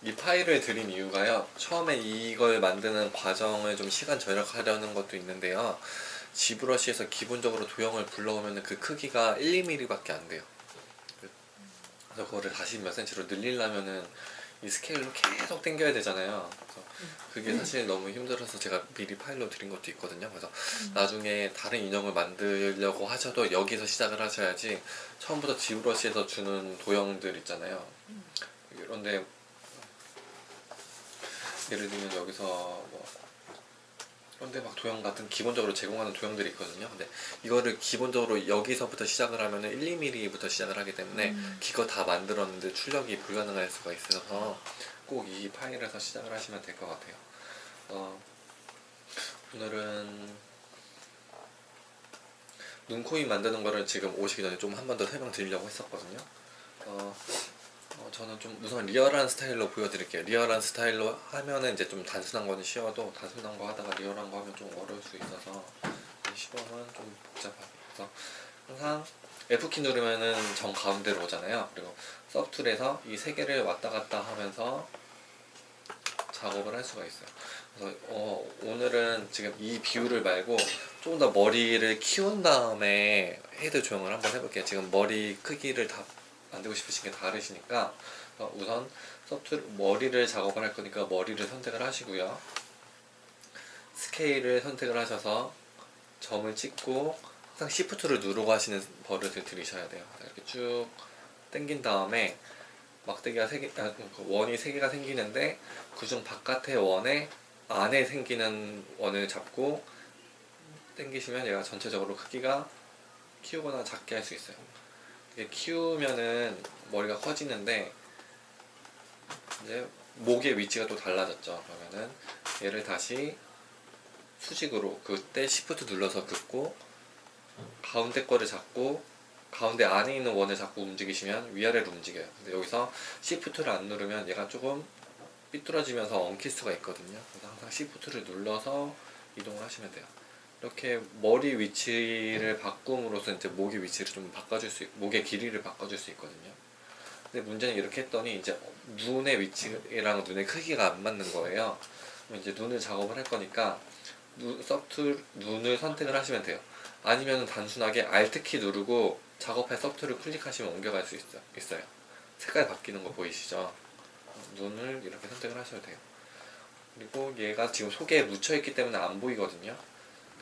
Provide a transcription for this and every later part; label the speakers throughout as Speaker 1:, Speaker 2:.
Speaker 1: 이 파일을 드린 이유가요, 처음에 이걸 만드는 과정을 좀 시간 절약하려는 것도 있는데요, 지브러시에서 기본적으로 도형을 불러오면 그 크기가 1, 2mm 밖에 안 돼요. 그래서 그거를 다시 몇 센치로 늘리려면은 이 스케일로 계속 당겨야 되잖아요. 그래서 그게 사실 너무 힘들어서 제가 미리 파일로 드린 것도 있거든요. 그래서 나중에 다른 인형을 만들려고 하셔도 여기서 시작을 하셔야지, 처음부터 지브러시에서 주는 도형들 있잖아요. 그런데 예를 들면 여기서 뭐 그런데 막 도형 같은 기본적으로 제공하는 도형들이 있거든요. 근데 이거를 기본적으로 여기서부터 시작을 하면은 1, 2mm부터 시작을 하기 때문에 기껏 다 만들었는데 출력이 불가능할 수가 있어서 꼭 이 파일에서 시작을 하시면 될 것 같아요. 오늘은 눈, 코, 입 만드는 거를 지금 오시기 전에 좀 한 번 더 설명드리려고 했었거든요. 저는 좀 우선 리얼한 스타일로 보여드릴게요. 리얼한 스타일로 하면은 이제 좀 단순한 거는 쉬워도, 단순한 거 하다가 리얼한 거 하면 좀 어려울 수 있어서 이 시범은 좀 복잡하게. 그래서 항상 F키 누르면은 정 가운데로 오잖아요. 그리고 서브툴에서 이 세 개를 왔다 갔다 하면서 작업을 할 수가 있어요. 그래서 오늘은 지금 이 비율을 말고 조금 더 머리를 키운 다음에 헤드 조형을 한번 해볼게요. 지금 머리 크기를 다 만들고 싶으신 게 다르시니까 우선 서브툴 머리를 작업을 할 거니까 머리를 선택을 하시고요. 스케일을 선택을 하셔서 점을 찍고 항상 시프트를 누르고 하시는 버릇을 들이셔야 돼요. 이렇게 쭉 당긴 다음에 막대기가 원이 3개가 생기는데 그중 바깥의 원에 안에 생기는 원을 잡고 당기시면 얘가 전체적으로 크기가 키우거나 작게 할 수 있어요. 이게 키우면은 머리가 커지는데 이제 목의 위치가 또 달라졌죠. 그러면은 얘를 다시 수직으로, 그때 시프트 눌러서 긋고 가운데 거를 잡고 가운데 안에 있는 원을 잡고 움직이시면 위아래로 움직여요. 근데 여기서 시프트를 안 누르면 얘가 조금 삐뚤어지면서 엉킬 수가 있거든요. 그래서 항상 시프트를 눌러서 이동을 하시면 돼요. 이렇게 머리 위치를 바꿈으로써 이제 목의 위치를 좀 바꿔줄 수, 목의 길이를 바꿔줄 수 있거든요. 근데 문제는 이렇게 했더니 이제 눈의 위치랑 눈의 크기가 안 맞는 거예요. 그럼 이제 눈을 작업을 할 거니까 서브툴 눈을 선택을 하시면 돼요. 아니면 단순하게 Alt키 누르고 작업할 서브툴을 클릭하시면 옮겨갈 수 있어요. 색깔 바뀌는 거 보이시죠? 눈을 이렇게 선택을 하셔도 돼요. 그리고 얘가 지금 속에 묻혀있기 때문에 안 보이거든요.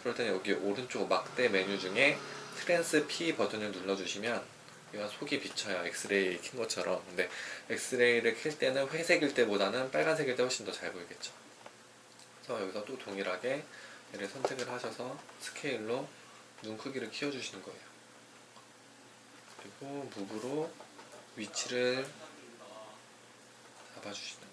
Speaker 1: 그럴 때는 여기 오른쪽 막대 메뉴 중에 트랜스 P 버튼을 눌러주시면 얘가 속이 비쳐요. 엑스레이 킨 것처럼. 근데 엑스레이를 킬 때는 회색일 때보다는 빨간색일 때 훨씬 더 잘 보이겠죠. 그래서 여기서 또 동일하게 얘를 선택을 하셔서 스케일로 눈 크기를 키워주시는 거예요. 그리고 무브로 위치를 잡아주시는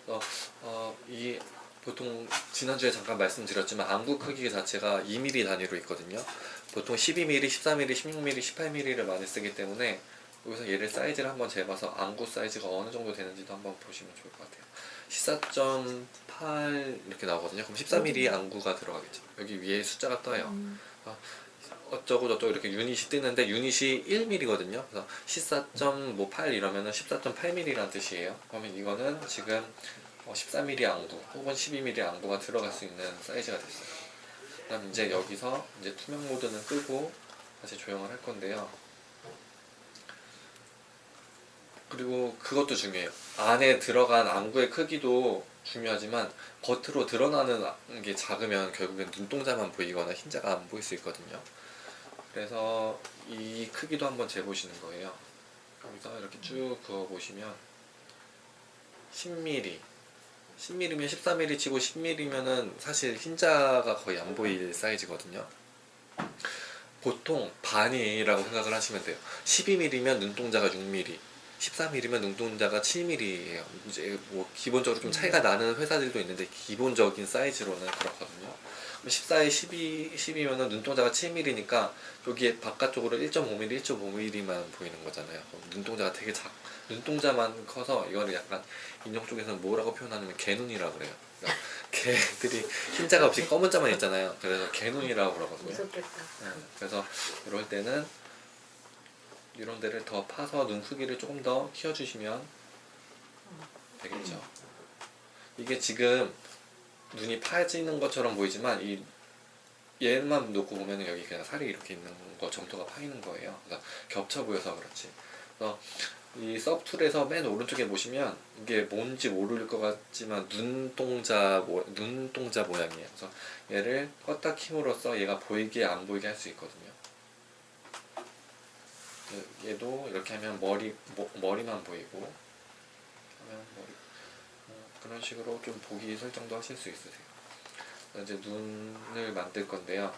Speaker 1: 거죠. 그래서 이 보통 지난주에 잠깐 말씀드렸지만 안구 크기 자체가 2mm 단위로 있거든요. 보통 12mm, 14mm, 16mm, 18mm를 많이 쓰기 때문에 여기서 얘를 사이즈를 한번 재봐서 안구 사이즈가 어느 정도 되는지도 한번 보시면 좋을 것 같아요. 14.8 이렇게 나오거든요. 그럼 14mm 안구가 들어가겠죠. 여기 위에 숫자가 떠요. 어쩌고 저쩌고 이렇게 유닛이 뜨는데 유닛이 1mm거든요. 그래서 14.8 이러면은 14.8mm라는 뜻이에요. 그러면 이거는 지금 13mm 안구 혹은 12mm 안구가 들어갈 수 있는 사이즈가 됐어요. 그다음 이제 여기서 이제 투명 모드는 끄고 다시 조형을 할 건데요. 그리고 그것도 중요해요. 안에 들어간 안구의 크기도 중요하지만 겉으로 드러나는 게 작으면 결국엔 눈동자만 보이거나 흰자가 안 보일 수 있거든요. 그래서 이 크기도 한번 재보시는 거예요. 여기서 이렇게 쭉 그어보시면 10mm 10mm면 14mm 치고 10mm면은 사실 흰자가 거의 안 보일 사이즈거든요. 보통 반이라고 생각을 하시면 돼요. 12mm면 눈동자가 6mm, 14mm면 눈동자가 7mm예요. 이제 뭐 기본적으로 좀 차이가 나는 회사들도 있는데 기본적인 사이즈로는 그렇거든요. 14에 12, 10이면은 눈동자가 7mm니까 여기에 바깥쪽으로 1.5mm, 1.5mm만 보이는 거잖아요. 눈동자가 되게 눈동자만 커서 이거를 약간 인형 쪽에서는 뭐라고 표현하냐면 개눈이라고 그래요. 그러니까 개들이 흰자가 없이 검은 자만 있잖아요. 그래서 개눈이라고 그러거든요.
Speaker 2: 무섭겠다.
Speaker 1: 그래서 이럴 때는 이런 데를 더 파서 눈 크기를 조금 더 키워주시면 되겠죠. 이게 지금 눈이 파지는 것처럼 보이지만 이 얘만 놓고 보면은 여기 그냥 살이 이렇게 있는 거, 점토가 파 있는 거예요. 그래서 겹쳐 보여서 그렇지. 그래서 이 서브툴에서 맨 오른쪽에 보시면 이게 뭔지 모를 것 같지만 눈동자 모양이에요. 그래서 얘를 껐다 킴으로써 얘가 보이게 안 보이게 할 수 있거든요. 얘도 이렇게 하면 머리만 보이고 하면 그런 식으로 좀 보기 설정도 하실 수 있으세요. 이제 눈을 만들 건데요.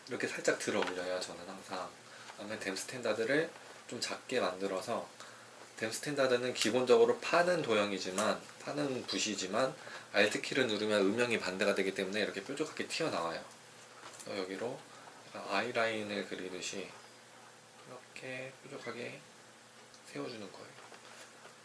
Speaker 1: 이렇게 살짝 들어 올려요. 저는 항상. 그다음에 댐 스탠다드를 좀 작게 만들어서, 댐 스탠다드는 기본적으로 파는 도형이지만, 파는 붓이지만 Alt키를 누르면 음영이 반대가 되기 때문에 이렇게 뾰족하게 튀어나와요. 여기로 약간 아이라인을 그리듯이 이렇게 뾰족하게 세워주는 거예요.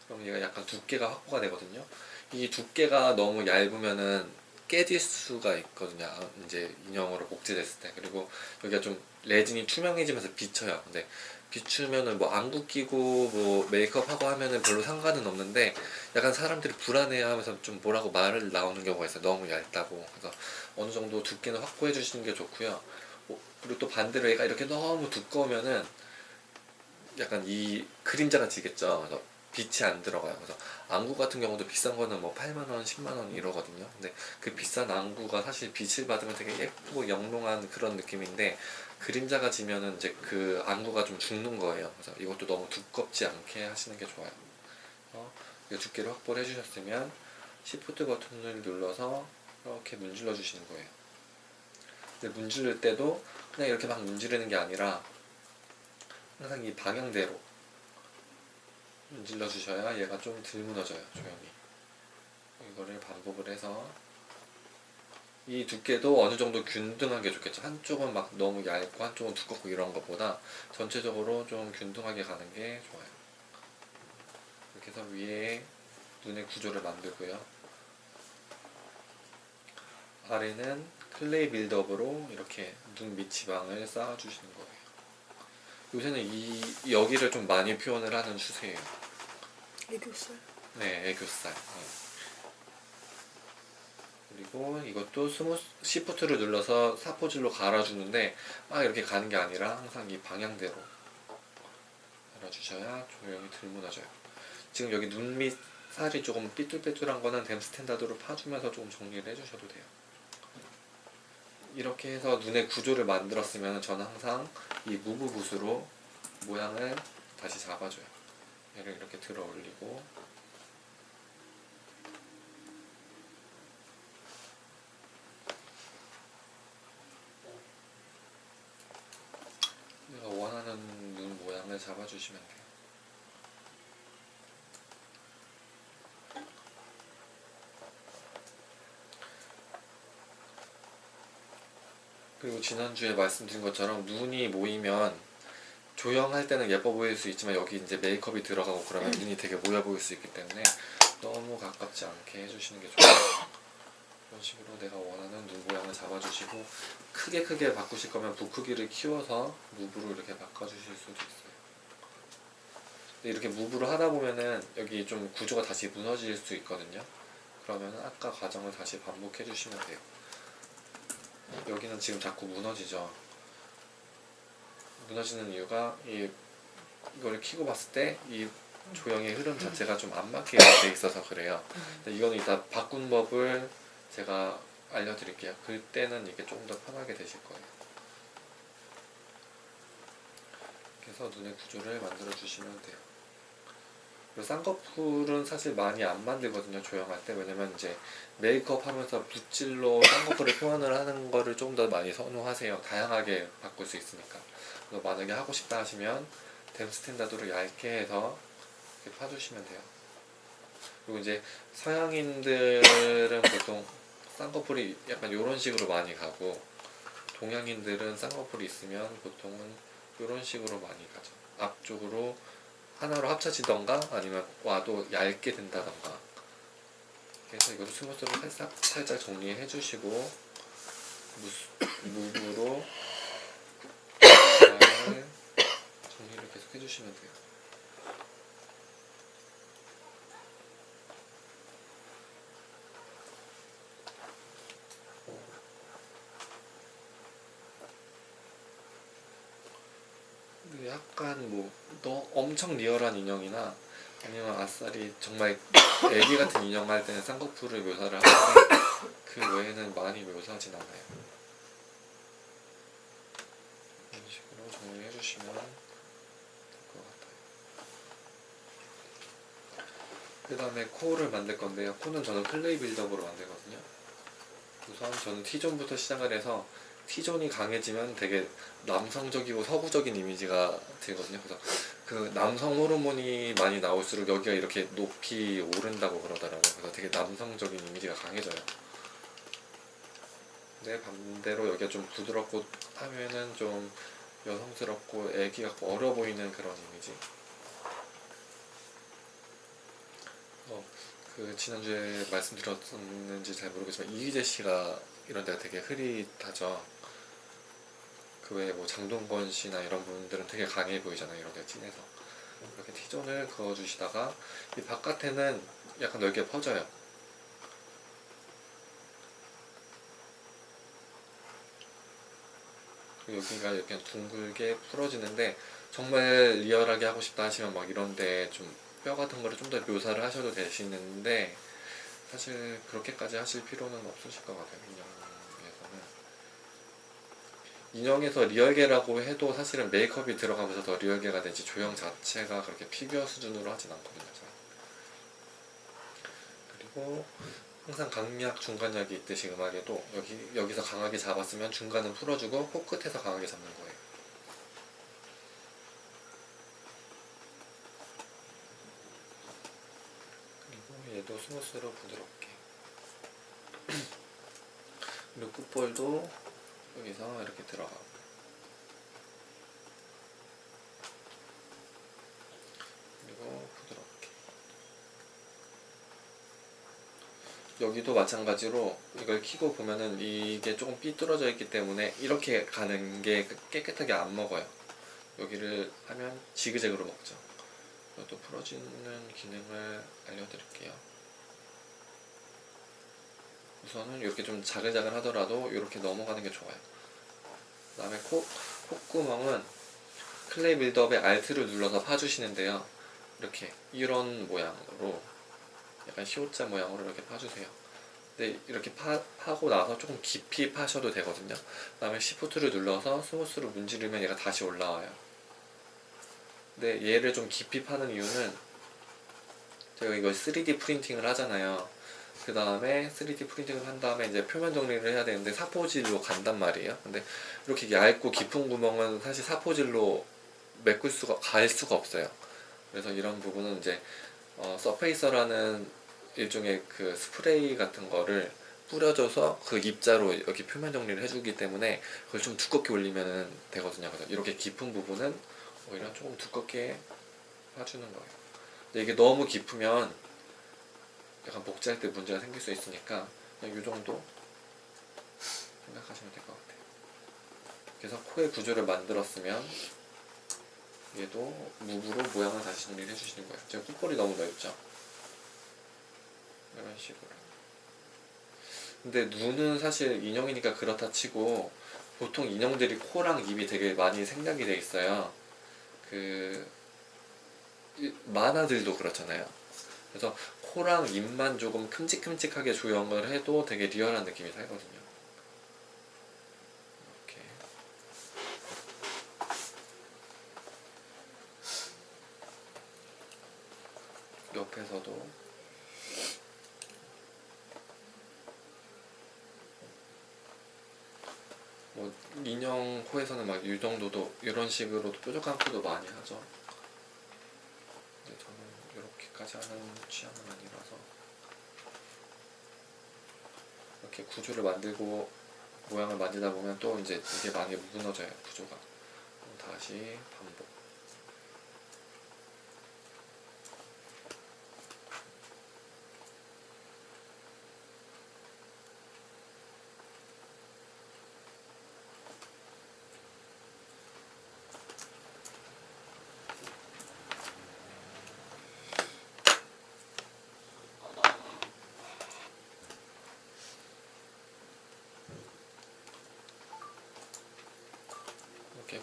Speaker 1: 그럼 얘가 약간 두께가 확보가 되거든요. 이 두께가 너무 얇으면은 깨질 수가 있거든요. 이제 인형으로 복제됐을 때. 그리고 여기가 좀 레진이 투명해지면서 비쳐요. 근데 비추면은 뭐 안구 끼고 뭐 메이크업 하고 하면은 별로 상관은 없는데, 약간 사람들이 불안해하면서 좀 뭐라고 말을 나오는 경우가 있어요. 너무 얇다고. 그래서 어느 정도 두께는 확보해 주시는 게 좋고요. 그리고 또 반대로 얘가 이렇게 너무 두꺼우면은 약간 이 그림자가 지겠죠. 그래서 빛이 안 들어가요. 그래서 안구 같은 경우도 비싼 거는 뭐 8만원, 10만원 이러거든요. 근데 그 비싼 안구가 사실 빛을 받으면 되게 예쁘고 영롱한 그런 느낌인데, 그림자가 지면은 이제 그 안구가 좀 죽는 거예요. 그래서 이것도 너무 두껍지 않게 하시는 게 좋아요. 이 두께를 확보를 해주셨으면 시프트 버튼을 눌러서 이렇게 문질러 주시는 거예요. 근데 문지를 때도 그냥 이렇게 막 문지르는 게 아니라 항상 이 방향대로 문질러 주셔야 얘가 좀 덜 무너져요. 조용히. 이거를 반복을 해서, 이 두께도 어느 정도 균등하게 좋겠죠. 한쪽은 막 너무 얇고 한쪽은 두껍고 이런 것보다 전체적으로 좀 균등하게 가는 게 좋아요. 이렇게 해서 위에 눈의 구조를 만들고요. 아래는 클레이 빌드업으로 이렇게 눈 밑지방을 쌓아주시는 거예요. 요새는 여기를 좀 많이 표현을 하는 추세예요.
Speaker 2: 애교살?
Speaker 1: 네, 애교살. 네. 그리고 이것도 시프트를 눌러서 사포질로 갈아주는데, 막 이렇게 가는 게 아니라 항상 이 방향대로 갈아주셔야 조형이 덜 무너져요. 지금 여기 눈 밑 살이 조금 삐뚤빼뚤한 거는 댐 스탠다드로 파주면서 조금 정리를 해주셔도 돼요. 이렇게 해서 눈의 구조를 만들었으면 저는 항상 이 무브 붓으로 모양을 다시 잡아줘요. 얘를 이렇게 들어 올리고, 내가 원하는 눈 모양을 잡아주시면 돼요. 그리고 지난주에 말씀드린 것처럼 눈이 모이면 조형할 때는 예뻐 보일 수 있지만, 여기 이제 메이크업이 들어가고 그러면 눈이 되게 모여 보일 수 있기 때문에 너무 가깝지 않게 해주시는 게 좋아요. 이런 식으로 내가 원하는 눈 모양을 잡아주시고, 크게 바꾸실 거면 붓 크기를 키워서 무브로 이렇게 바꿔주실 수도 있어요. 근데 이렇게 무브로 하다 보면은 여기 좀 구조가 다시 무너질 수 있거든요. 그러면 아까 과정을 다시 반복해 주시면 돼요. 여기는 지금 자꾸 무너지죠. 무너지는 이유가 이걸 키고 봤을 때 이 조형의 흐름 자체가 좀 안 맞게 돼 있어서 그래요. 근데 이거는 이따 바꾼 법을 제가 알려드릴게요. 그때는 이게 조금 더 편하게 되실 거예요. 그래서 눈의 구조를 만들어 주시면 돼요. 그리고 쌍꺼풀은 사실 많이 안 만들거든요, 조형할 때. 왜냐면 이제 메이크업 하면서 붓질로 쌍꺼풀을 표현을 하는 거를 좀 더 많이 선호하세요. 다양하게 바꿀 수 있으니까. 그래서 만약에 하고 싶다 하시면 댐 스탠다드로 얇게 해서 이렇게 파주시면 돼요. 그리고 이제 서양인들은 보통 쌍꺼풀이 약간 이런 식으로 많이 가고, 동양인들은 쌍꺼풀이 있으면 보통은 이런 식으로 많이 가죠. 앞쪽으로 하나로 합쳐지던가 아니면 와도 얇게 된다던가. 그래서 이것도 스무스로 살짝 정리해 주시고, 무브로 정리를 해주시면 돼요. 근데 약간 뭐 너 엄청 리얼한 인형이나 아니면 아싸리 정말 애기 같은 인형 할 때는 쌍꺼풀을 묘사를 하는데 그 외에는 많이 묘사하진 않아요. 이런 식으로 정리해 주시면 될 것 같아요. 그 다음에 코를 만들 건데요. 코는 저는 클레이 빌드업으로 만들거든요. 우선 저는 T존부터 시작을 해서 T존이 강해지면 되게 남성적이고 서구적인 이미지가 들거든요. 그래서 그 남성 호르몬이 많이 나올수록 여기가 이렇게 높이 오른다고 그러더라고요. 그래서 되게 남성적인 이미지가 강해져요. 근데 반대로 여기가 좀 부드럽고 하면은 좀 여성스럽고 애기 같고 어려 보이는 그런 이미지. 그 지난주에 말씀드렸었는지 잘 모르겠지만 이휘재 씨가 이런 데가 되게 흐릿하죠. 그 외에 뭐 장동건 씨나 이런 분들은 되게 강해 보이잖아요. 이런 데 진해서 이렇게 T존을 그어주시다가 이 바깥에는 약간 넓게 퍼져요. 그리고 여기가 이렇게 둥글게 풀어지는데 정말 리얼하게 하고 싶다 하시면 막 이런데 좀 뼈 같은 거를 좀 더 묘사를 하셔도 되시는데 사실 그렇게까지 하실 필요는 없으실 것 같아요. 인형에서 리얼계라고 해도 사실은 메이크업이 들어가면서 더 리얼계가 되지 조형 자체가 그렇게 피규어 수준으로 하진 않거든요. 그리고 항상 강약, 중간약이 있듯이 음악에도 여기서 강하게 잡았으면 중간은 풀어주고 코끝에서 강하게 잡는 거예요. 그리고 얘도 스무스로 부드럽게. 그리고 끝볼도 여기서 이렇게 들어가고. 그리고 부드럽게. 여기도 마찬가지로 이걸 키고 보면은 이게 조금 삐뚤어져 있기 때문에 이렇게 가는 게 깨끗하게 안 먹어요. 여기를 하면 지그재그로 먹죠. 이것도 풀어지는 기능을 알려드릴게요. 우선은 이렇게 좀 자글자글 하더라도 이렇게 넘어가는 게 좋아요. 그 다음에 콧구멍은 클레이 빌드업의 Alt를 눌러서 파주시는데요. 이렇게 이런 모양으로 약간 C자 모양으로 이렇게 파주세요. 근데 이렇게 파고 나서 조금 깊이 파셔도 되거든요. 그 다음에 Shift를 눌러서 스무스로 문지르면 얘가 다시 올라와요. 근데 얘를 좀 깊이 파는 이유는 제가 이거 3D 프린팅을 하잖아요. 그 다음에 3D 프린팅을 한 다음에 이제 표면 정리를 해야 되는데 사포질로 간단 말이에요. 근데 이렇게 얇고 깊은 구멍은 사실 사포질로 갈 수가 없어요. 그래서 이런 부분은 이제 서페이서라는 일종의 그 스프레이 같은 거를 뿌려줘서 그 입자로 여기 표면 정리를 해주기 때문에 그걸 좀 두껍게 올리면 되거든요. 그래서 이렇게 깊은 부분은 오히려 조금 두껍게 파주는 거예요. 근데 이게 너무 깊으면 약간 복제할 때 문제가 생길 수 있으니까 그냥 이 정도 생각하시면 될 것 같아요. 그래서 코의 구조를 만들었으면 얘도 무브로 모양을 다시 정리를 해주시는 거예요. 지금 콧볼이 너무 넓죠? 이런 식으로. 근데 눈은 사실 인형이니까 그렇다 치고 보통 인형들이 코랑 입이 되게 많이 생략이 돼 있어요. 그 만화들도 그렇잖아요. 그래서 코랑 입만 조금 큼직큼직하게 조형을 해도 되게 리얼한 느낌이 살거든요. 이렇게. 옆에서도 뭐 인형 코에서는 막 이 정도도 이런 식으로도 뾰족한 코도 많이 하죠. 근데 저는 이렇게까지 하는 취향은 아니라서 이렇게 구조를 만들고 모양을 만들다 보면 또 이제 이게 많이 무너져요. 구조가. 다시 반복.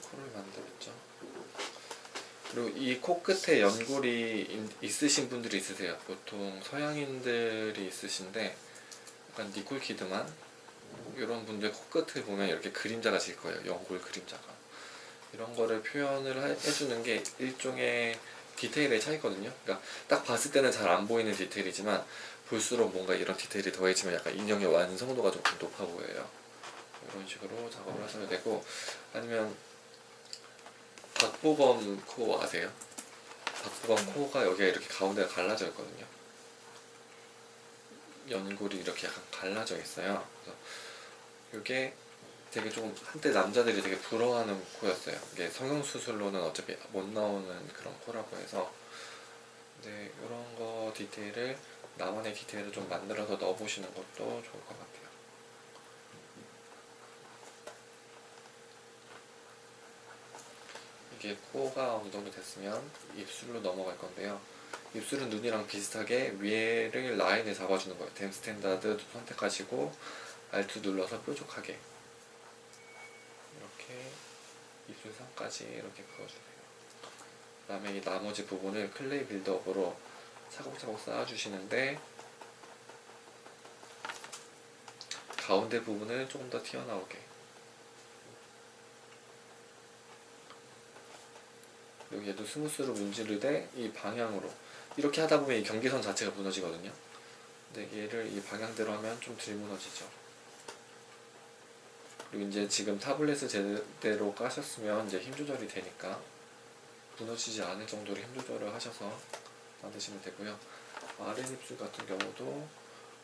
Speaker 1: 코를 만들었죠. 그리고 이 코끝에 연골이 있으신 분들이 있으세요. 보통 서양인들이 있으신데 약간 니콜 키드만 이런 분들 코끝에 보면 이렇게 그림자가 질 거예요. 연골 그림자가. 이런 거를 표현을 해주는 게 일종의 디테일의 차이거든요. 그러니까 딱 봤을 때는 잘 안 보이는 디테일이지만 볼수록 뭔가 이런 디테일이 더해지면 약간 인형의 완성도가 조금 높아 보여요. 이런 식으로 작업을 하셔도 되고, 아니면 박보검 코 아세요? 박보검 코가 여기가 이렇게 가운데가 갈라져 있거든요. 연골이 이렇게 약간 갈라져 있어요. 그래서 이게 되게 조금 한때 남자들이 되게 부러워하는 코였어요. 이게 성형수술로는 어차피 못 나오는 그런 코라고 해서. 근데 이런 거 디테일을, 나만의 디테일을 좀 만들어서 넣어보시는 것도 좋을 것 같아요. 이게 코가 어느 정도 됐으면 입술로 넘어갈 건데요. 입술은 눈이랑 비슷하게 위에를 라인을 잡아주는 거예요. 댐 스탠다드 선택하시고 Alt 눌러서 뾰족하게 이렇게 입술선까지 이렇게 그어주세요. 그 다음에 이 나머지 부분을 클레이 빌드업으로 차곡차곡 쌓아주시는데, 가운데 부분을 조금 더 튀어나오게, 그리고 얘도 스무스로 문지르되 이 방향으로 이렇게 하다 보면 이 경계선 자체가 무너지거든요. 근데 얘를 이 방향대로 하면 좀 덜 무너지죠. 그리고 이제 지금 타블렛을 제대로 까셨으면 이제 힘 조절이 되니까 무너지지 않을 정도로 힘 조절을 하셔서 만드시면 되고요. 아랫입술 같은 경우도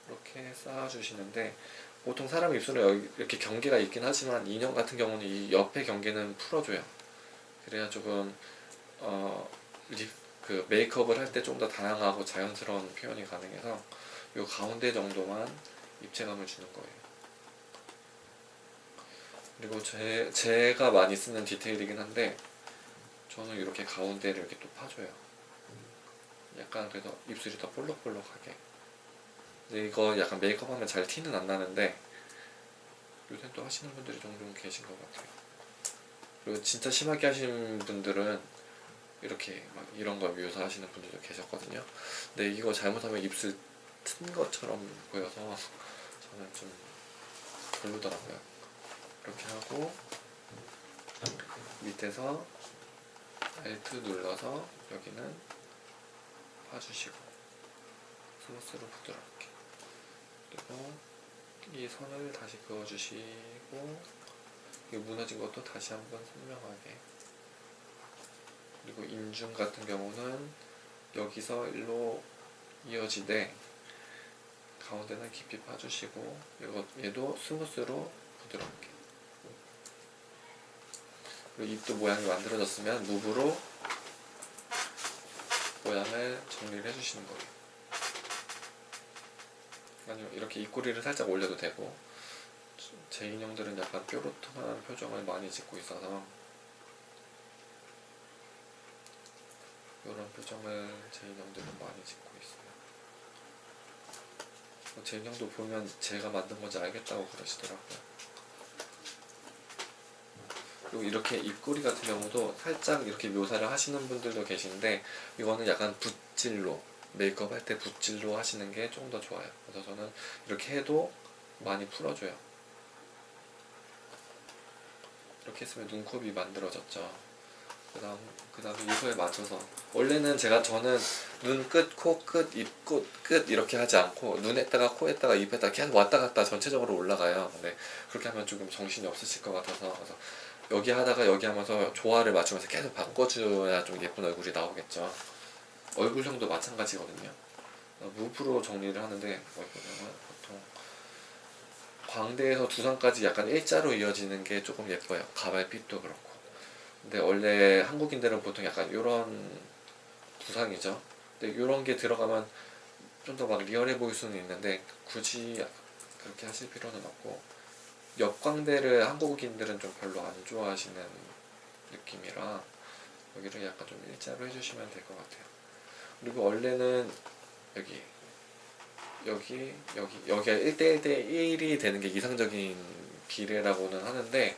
Speaker 1: 이렇게 쌓아주시는데, 보통 사람 입술에 이렇게 경계가 있긴 하지만 인형 같은 경우는 이 옆에 경계는 풀어줘요. 그래야 조금 그 메이크업을 할 때 좀 더 다양하고 자연스러운 표현이 가능해서 이 가운데 정도만 입체감을 주는 거예요. 그리고 제가 많이 쓰는 디테일이긴 한데, 저는 이렇게 가운데를 이렇게 또 파줘요. 약간 그래서 입술이 더 볼록볼록하게. 근데 이거 약간 메이크업 하면 잘 티는 안 나는데 요새 또 하시는 분들이 종종 계신 것 같아요. 그리고 진짜 심하게 하시는 분들은 이렇게 막 이런 거 묘사하시는 분들도 계셨거든요. 근데 이거 잘못하면 입술 튼 것처럼 보여서 저는 좀 별로더라고요. 이렇게 하고 밑에서 Alt 눌러서 여기는 파주시고 스무스로 부드럽게, 그리고 이 선을 다시 그어주시고 이 무너진 것도 다시 한번 선명하게. 그리고 인중 같은 경우는 여기서 일로 이어지되 가운데는 깊이 파주시고, 얘도 스무스로 부드럽게. 그리고 입도 모양이 만들어졌으면 무브로 모양을 정리를 해주시는 거예요. 아니면 이렇게 입꼬리를 살짝 올려도 되고, 제 인형들은 약간 뾰루퉁한 표정을 많이 짓고 있어서 이런 표정을 제 인형들은 많이 짓고 있어요. 제 인형도 보면 제가 만든 건지 알겠다고 그러시더라고요. 그리고 이렇게 입꼬리 같은 경우도 살짝 이렇게 묘사를 하시는 분들도 계신데, 이거는 약간 붓질로, 메이크업 할 때 붓질로 하시는 게 조금 더 좋아요. 그래서 저는 이렇게 해도 많이 풀어줘요. 이렇게 했으면 눈곱이 만들어졌죠. 그 다음에 이거에 맞춰서, 원래는 저는 눈 끝, 코 끝, 입 끝 이렇게 하지 않고 눈에다가 코에다가 입에다가 계속 왔다 갔다 전체적으로 올라가요. 근데 그렇게 하면 조금 정신이 없으실 것 같아서, 그래서 여기 하다가 여기 하면서 조화를 맞추면서 계속 바꿔줘야 좀 예쁜 얼굴이 나오겠죠. 얼굴형도 마찬가지거든요. 무브로 정리를 하는데, 얼굴형은 보통 광대에서 두상까지 약간 일자로 이어지는 게 조금 예뻐요. 가발빛도 그렇고. 근데 원래 한국인들은 보통 약간 요런 두상이죠. 근데 요런 게 들어가면 좀 더 막 리얼해 보일 수는 있는데 굳이 그렇게 하실 필요는 없고, 옆광대를 한국인들은 좀 별로 안 좋아하시는 느낌이라 여기를 약간 좀 일자로 해주시면 될 것 같아요. 그리고 원래는 여기가 1대1대1이 되는 게 이상적인 비례라고는 하는데,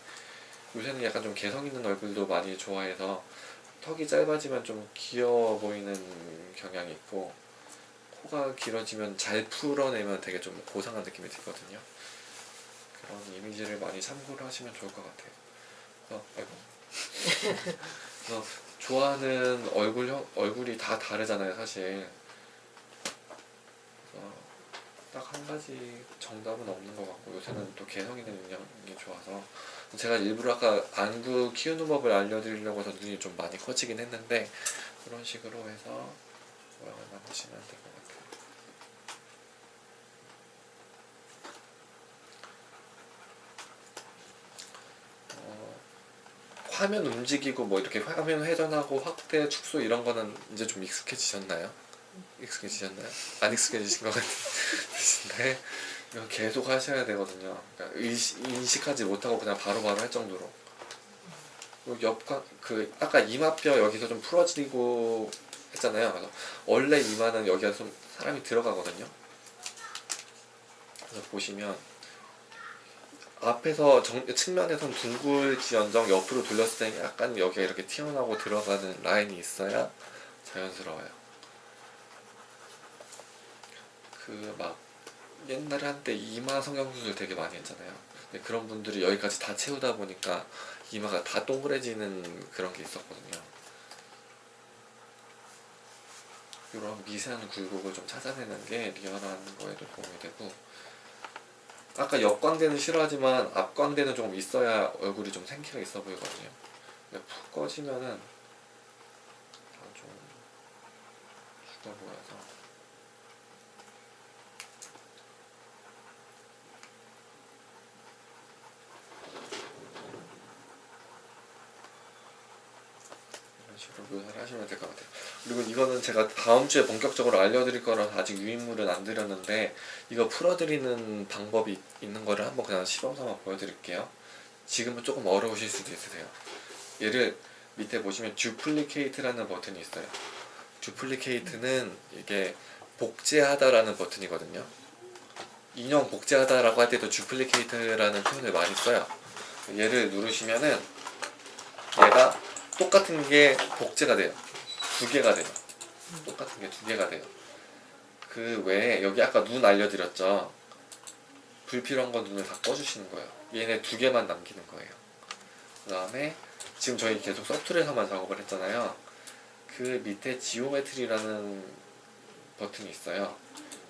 Speaker 1: 요새는 약간 좀 개성 있는 얼굴도 많이 좋아해서 턱이 짧아지면 좀 귀여워 보이는 경향이 있고 코가 길어지면 잘 풀어내면 되게 좀 고상한 느낌이 들거든요. 그런 이미지를 많이 참고를 하시면 좋을 것 같아요. 아이고. 그래서 좋아하는 얼굴이 다 다르잖아요, 사실. 딱 한 가지 정답은 없는 것 같고 요새는 또 개성 있는 인형이 좋아서 제가 일부러 아까 안구 키우는 법을 알려드리려고 해서 눈이 좀 많이 커지긴 했는데 그런 식으로 해서 모양을 만드시면 될 것 같아요. 화면 움직이고 뭐 이렇게 화면 회전하고 확대, 축소 이런 거는 이제 좀 익숙해지셨나요? 익숙해지셨나요? 안 익숙해지신 것 같은데 이거 계속 하셔야 되거든요. 그러니까 인식하지 못하고 그냥 바로바로 할 정도로. 그 아까 이마뼈 여기서 좀 풀어지고 했잖아요. 그래서 원래 이마는 여기가 좀 사람이 들어가거든요. 그래서 보시면 앞에서 측면에선 둥글지언정 옆으로 돌렸을 때 약간 여기가 이렇게 튀어나오고 들어가는 라인이 있어야 자연스러워요. 그 막 옛날에 한때 이마 성형수술 되게 많이 했잖아요. 근데 그런 분들이 여기까지 다 채우다 보니까 이마가 다 동그래지는 그런 게 있었거든요. 이런 미세한 굴곡을 좀 찾아내는 게 리얼한 거에도 도움이 되고 아까 옆광대는 싫어하지만 앞광대는 조금 있어야 얼굴이 좀 생기가 있어 보이거든요. 근데 푹 꺼지면은 좀 죽어 보여서 이런 식으로 묘사를 하시면 될 것 같아요. 그리고 이거는 제가 다음 주에 본격적으로 알려드릴 거라서 아직 유인물은 안 드렸는데 이거 풀어드리는 방법이 있는 거를 한번 그냥 시범 삼아 보여드릴게요. 지금은 조금 어려우실 수도 있으세요. 얘를 밑에 보시면 듀플리케이트라는 버튼이 있어요. 듀플리케이트는 이게 복제하다라는 버튼이거든요. 인형 복제하다라고 할 때도 듀플리케이트라는 표현을 많이 써요. 얘를 누르시면은 얘가 똑같은 게 복제가 돼요. 두 개가 돼요. 똑같은 게 두 개가 돼요. 그 외에 여기 아까 눈 알려드렸죠. 불필요한 건 눈을 다 꺼주시는 거예요. 얘네 두 개만 남기는 거예요. 그 다음에 지금 저희 계속 서툴에서만 작업을 했잖아요. 그 밑에 지오메트리라는 버튼이 있어요.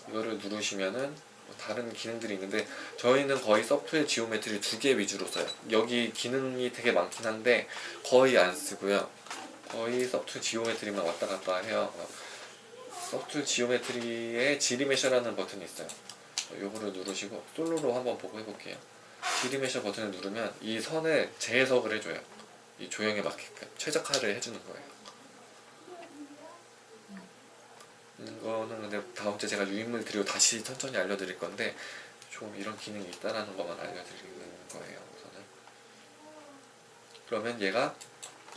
Speaker 1: 이거를 누르시면은 다른 기능들이 있는데 저희는 거의 소프트웨어 지오메트리 두 개 위주로 써요. 여기 기능이 되게 많긴 한데 거의 안 쓰고요. 거의 소프트웨어 지오메트리만 왔다 갔다 해요. 소프트웨어 지오메트리에 지리메셔라는 버튼이 있어요. 요거를 누르시고 솔로로 한번 보고 해볼게요. 지리메셔 버튼을 누르면 이 선에 재해석을 해줘요. 이 조형에 맞게끔 최적화를 해주는 거예요. 이거는 근데 다음 주에 제가 유인물 드리고 다시 천천히 알려드릴 건데 좀 이런 기능이 있다라는 것만 알려드리는 거예요. 우선은 그러면 얘가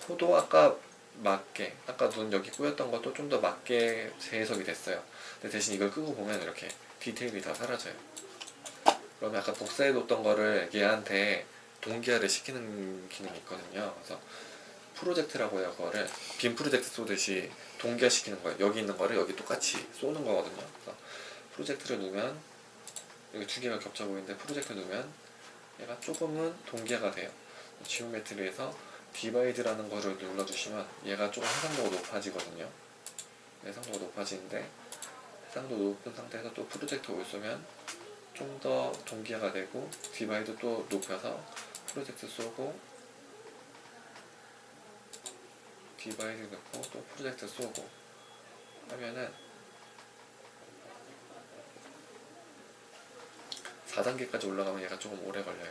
Speaker 1: 코도 아까 맞게 아까 눈 여기 꾸였던 것도 좀 더 맞게 재해석이 됐어요. 근데 대신 이걸 끄고 보면 이렇게 디테일이 다 사라져요. 그러면 아까 복사해뒀던 거를 얘한테 동기화를 시키는 기능이 있거든요. 그래서 프로젝트라고 해요. 그거를 빔 프로젝트 쏘듯이 동기화시키는 거예요. 여기 있는 거를 여기 똑같이 쏘는 거거든요. 그래서 프로젝트를 누르면 여기 두 개가 겹쳐 보이는데 프로젝트 누르면 얘가 조금은 동기화가 돼요. 지오메트리에서 디바이드라는 거를 눌러주시면 얘가 조금 해상도가 높아지거든요. 해상도가 높아지는데 해상도 높은 상태에서 또 프로젝트 올 쏘면 좀 더 동기화가 되고 디바이드 또 높여서 프로젝트 쏘고 디바이드 넣고 또 프로젝트 쏘고 하면은 4단계까지 올라가면 얘가 조금 오래 걸려요.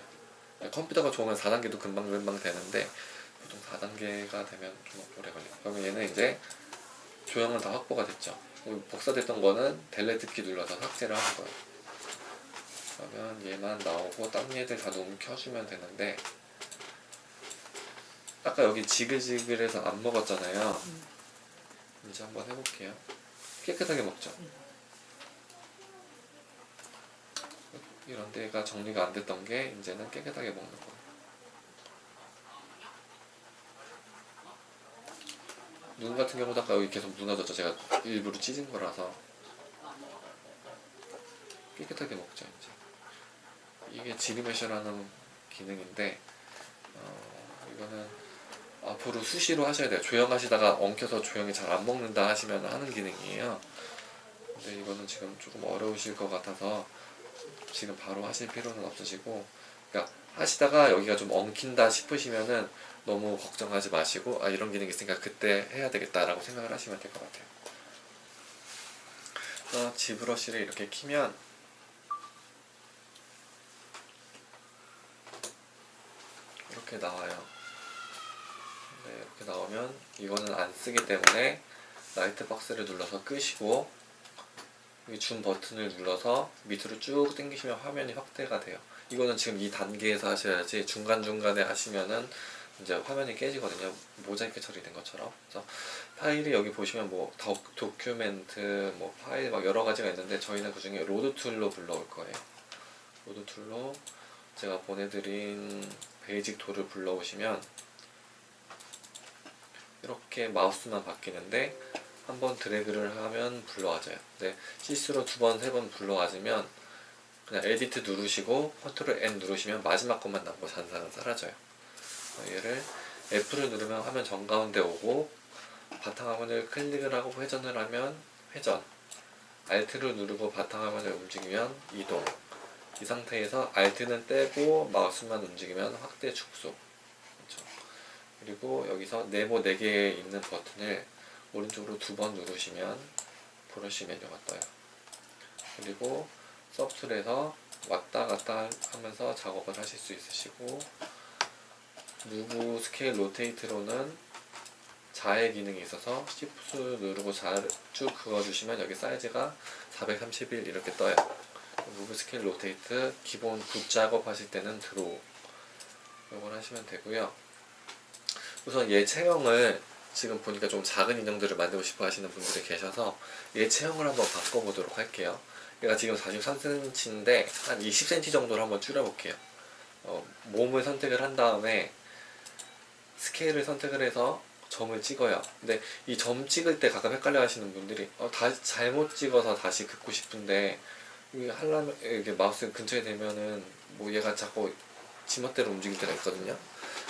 Speaker 1: 컴퓨터가 좋으면 4단계도 금방 되는데 보통 4단계가 되면 좀 오래 걸려요. 그러면 얘는 이제 조형은 다 확보가 됐죠. 복사됐던 거는 델레트 키 눌러서 삭제를 하는 거예요. 그러면 얘만 나오고 딴 얘들 다 눈 켜주면 되는데 아까 여기 지글지글해서 안 먹었잖아요. 이제 한번 해볼게요. 깨끗하게 먹죠. 이런 데가 정리가 안 됐던 게 이제는 깨끗하게 먹는 거예요. 눈 같은 경우도 아까 여기 계속 무너졌죠. 제가 일부러 찢은 거라서 깨끗하게 먹죠. 이제 이게 지리메셔라는 기능인데 이거는 앞으로 수시로 하셔야 돼요. 조용하시다가 엉켜서 조용히 잘 안 먹는다 하시면 하는 기능이에요. 근데 이거는 지금 조금 어려우실 것 같아서 지금 바로 하실 필요는 없으시고, 그러니까 하시다가 여기가 좀 엉킨다 싶으시면은 너무 걱정하지 마시고, 아 이런 기능이 있으니까 그때 해야 되겠다라고 생각을 하시면 될 것 같아요. 그래서 G브러쉬를 이렇게 키면 이렇게 나와요. 네, 이렇게 나오면 이거는 안 쓰기 때문에 라이트 박스를 눌러서 끄시고 이 줌 버튼을 눌러서 밑으로 쭉 당기시면 화면이 확대가 돼요. 이거는 지금 이 단계에서 하셔야지 중간중간에 하시면은 이제 화면이 깨지거든요. 모자이크 처리된 것처럼. 그래서 파일이 여기 보시면 뭐 도큐멘트, 뭐 파일 막 여러 가지가 있는데 저희는 그 중에 로드 툴로 불러올 거예요. 로드 툴로 제가 보내드린 베이직 툴을 불러오시면 이렇게 마우스만 바뀌는데 한번 드래그를 하면 불러와져요. 근데 실수로 두 번, 세 번 불러와지면 그냥 에디트 누르시고 컨트롤 N 누르시면 마지막 것만 남고 잔상은 사라져요. 얘를 F를 누르면 화면 정가운데 오고 바탕화면을 클릭을 하고 회전을 하면 회전, Alt를 누르고 바탕화면을 움직이면 이동. 이 상태에서 Alt는 떼고 마우스만 움직이면 확대 축소. 그렇죠. 그리고 여기서 네모 4개에 있는 버튼을 오른쪽으로 2번 누르시면 브러쉬 메뉴가 떠요. 그리고 서브툴에서 왔다 갔다 하면서 작업을 하실 수 있으시고, 무브 스케일 로테이트로는 자의 기능이 있어서 Shift 누르고 자를 쭉 그어주시면 여기 사이즈가 431 이렇게 떠요. 무브 스케일 로테이트 기본 붓 작업 하실 때는 드로우 이걸 하시면 되고요. 우선 얘 체형을 지금 보니까 좀 작은 인형들을 만들고 싶어 하시는 분들이 계셔서 얘 체형을 한번 바꿔보도록 할게요. 얘가 지금 43cm인데 한 20cm 정도로 한번 줄여볼게요. 몸을 선택을 한 다음에 스케일을 선택을 해서 점을 찍어요. 근데 이 점 찍을 때 가끔 헷갈려 하시는 분들이 잘못 찍어서 다시 긋고 싶은데 하려면 이렇게 마우스 근처에 대면은 뭐 얘가 자꾸 지멋대로 움직일 때가 있거든요.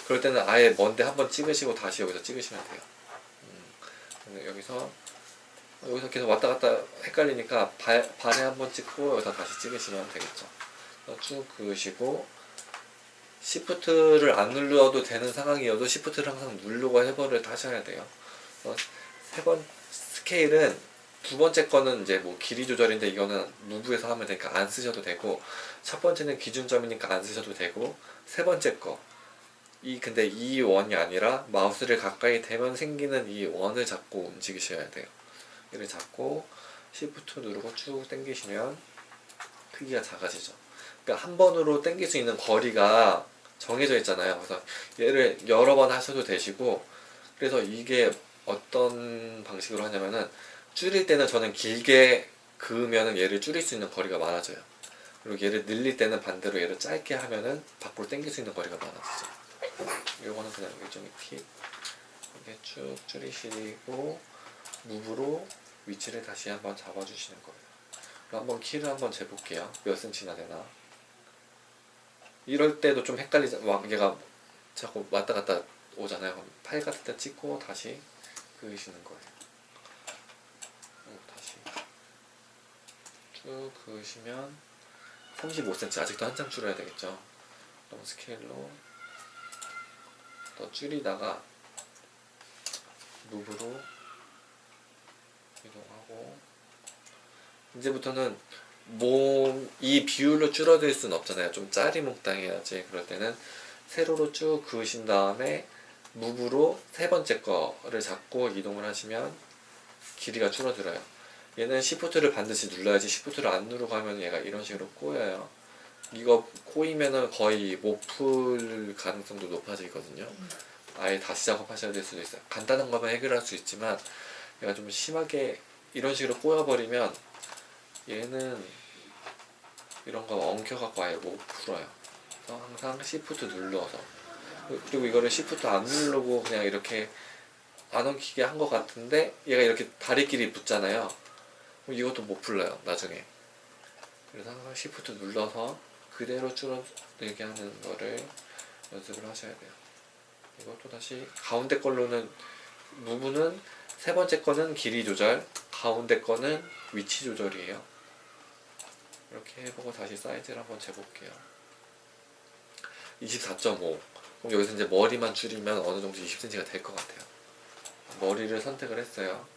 Speaker 1: 그럴 때는 아예 먼데 한번 찍으시고 다시 여기서 찍으시면 돼요. 여기서 계속 왔다 갔다 헷갈리니까 발에 한번 찍고 여기서 다시 찍으시면 되겠죠. 쭉 그으시고 시프트를 안 눌러도 되는 상황이어도 시프트를 항상 누르고 해버를 하셔야 돼요. 세 번 스케일은 두 번째 거는 이제 뭐 길이 조절인데 이거는 무브에서 하면 되니까 안 쓰셔도 되고, 첫 번째는 기준점이니까 안 쓰셔도 되고, 세 번째 거 근데 이 원이 아니라 마우스를 가까이 대면 생기는 이 원을 잡고 움직이셔야 돼요. 얘를 잡고 Shift 누르고 쭉 당기시면 크기가 작아지죠. 그러니까 한 번으로 당길 수 있는 거리가 정해져 있잖아요. 그래서 얘를 여러 번 하셔도 되시고, 그래서 이게 어떤 방식으로 하냐면은 줄일 때는 저는 길게 그으면은 얘를 줄일 수 있는 거리가 많아져요. 그리고 얘를 늘릴 때는 반대로 얘를 짧게 하면은 밖으로 당길 수 있는 거리가 많아지죠. 요거는 그냥 일종의 팁. 이렇게 쭉 줄이시고 무브로 위치를 다시 한번 잡아주시는 거예요. 그럼 한번 키를 한번 재볼게요. 몇 cm나 되나. 이럴 때도 좀 헷갈리죠. 얘가 자꾸 왔다 갔다 오잖아요. 그럼 파일 같은 데 찍고 다시 그으시는 거예요. 다시 쭉 그으시면 35cm, 아직도 한참 줄여야 되겠죠. 그럼 스케일로 더 줄이다가 무브로 이동하고, 이제부터는 이 비율로 줄어들 수는 없잖아요. 좀 짜리몽땅해야지. 그럴 때는 세로로 쭉 그으신 다음에 무브로 세 번째 거를 잡고 이동을 하시면 길이가 줄어들어요. 얘는 시프트를 반드시 눌러야지, 시프트를 안 누르고 하면 얘가 이런 식으로 꼬여요. 이거 꼬이면은 거의 못 풀 가능성도 높아지거든요. 아예 다시 작업하셔야 될 수도 있어요. 간단한 거면 해결할 수 있지만 얘가 좀 심하게 이런 식으로 꼬여버리면 얘는 이런 거 엉켜갖고 아예 못 풀어요. 그래서 항상 시프트 눌러서, 그리고 이거를 시프트 안 누르고 그냥 이렇게 안 엉키게 한 것 같은데 얘가 이렇게 다리끼리 붙잖아요. 그럼 이것도 못 풀러요 나중에. 그래서 항상 Shift 눌러서 그대로 줄어들게 하는 거를 연습을 하셔야 돼요. 이것도 다시 가운데 걸로는 무브는 세 번째 거는 길이 조절, 가운데 거는 위치 조절이에요. 이렇게 해보고 다시 사이즈를 한번 재볼게요. 24.5. 그럼 여기서 이제 머리만 줄이면 어느 정도 20cm가 될 것 같아요. 머리를 선택을 했어요.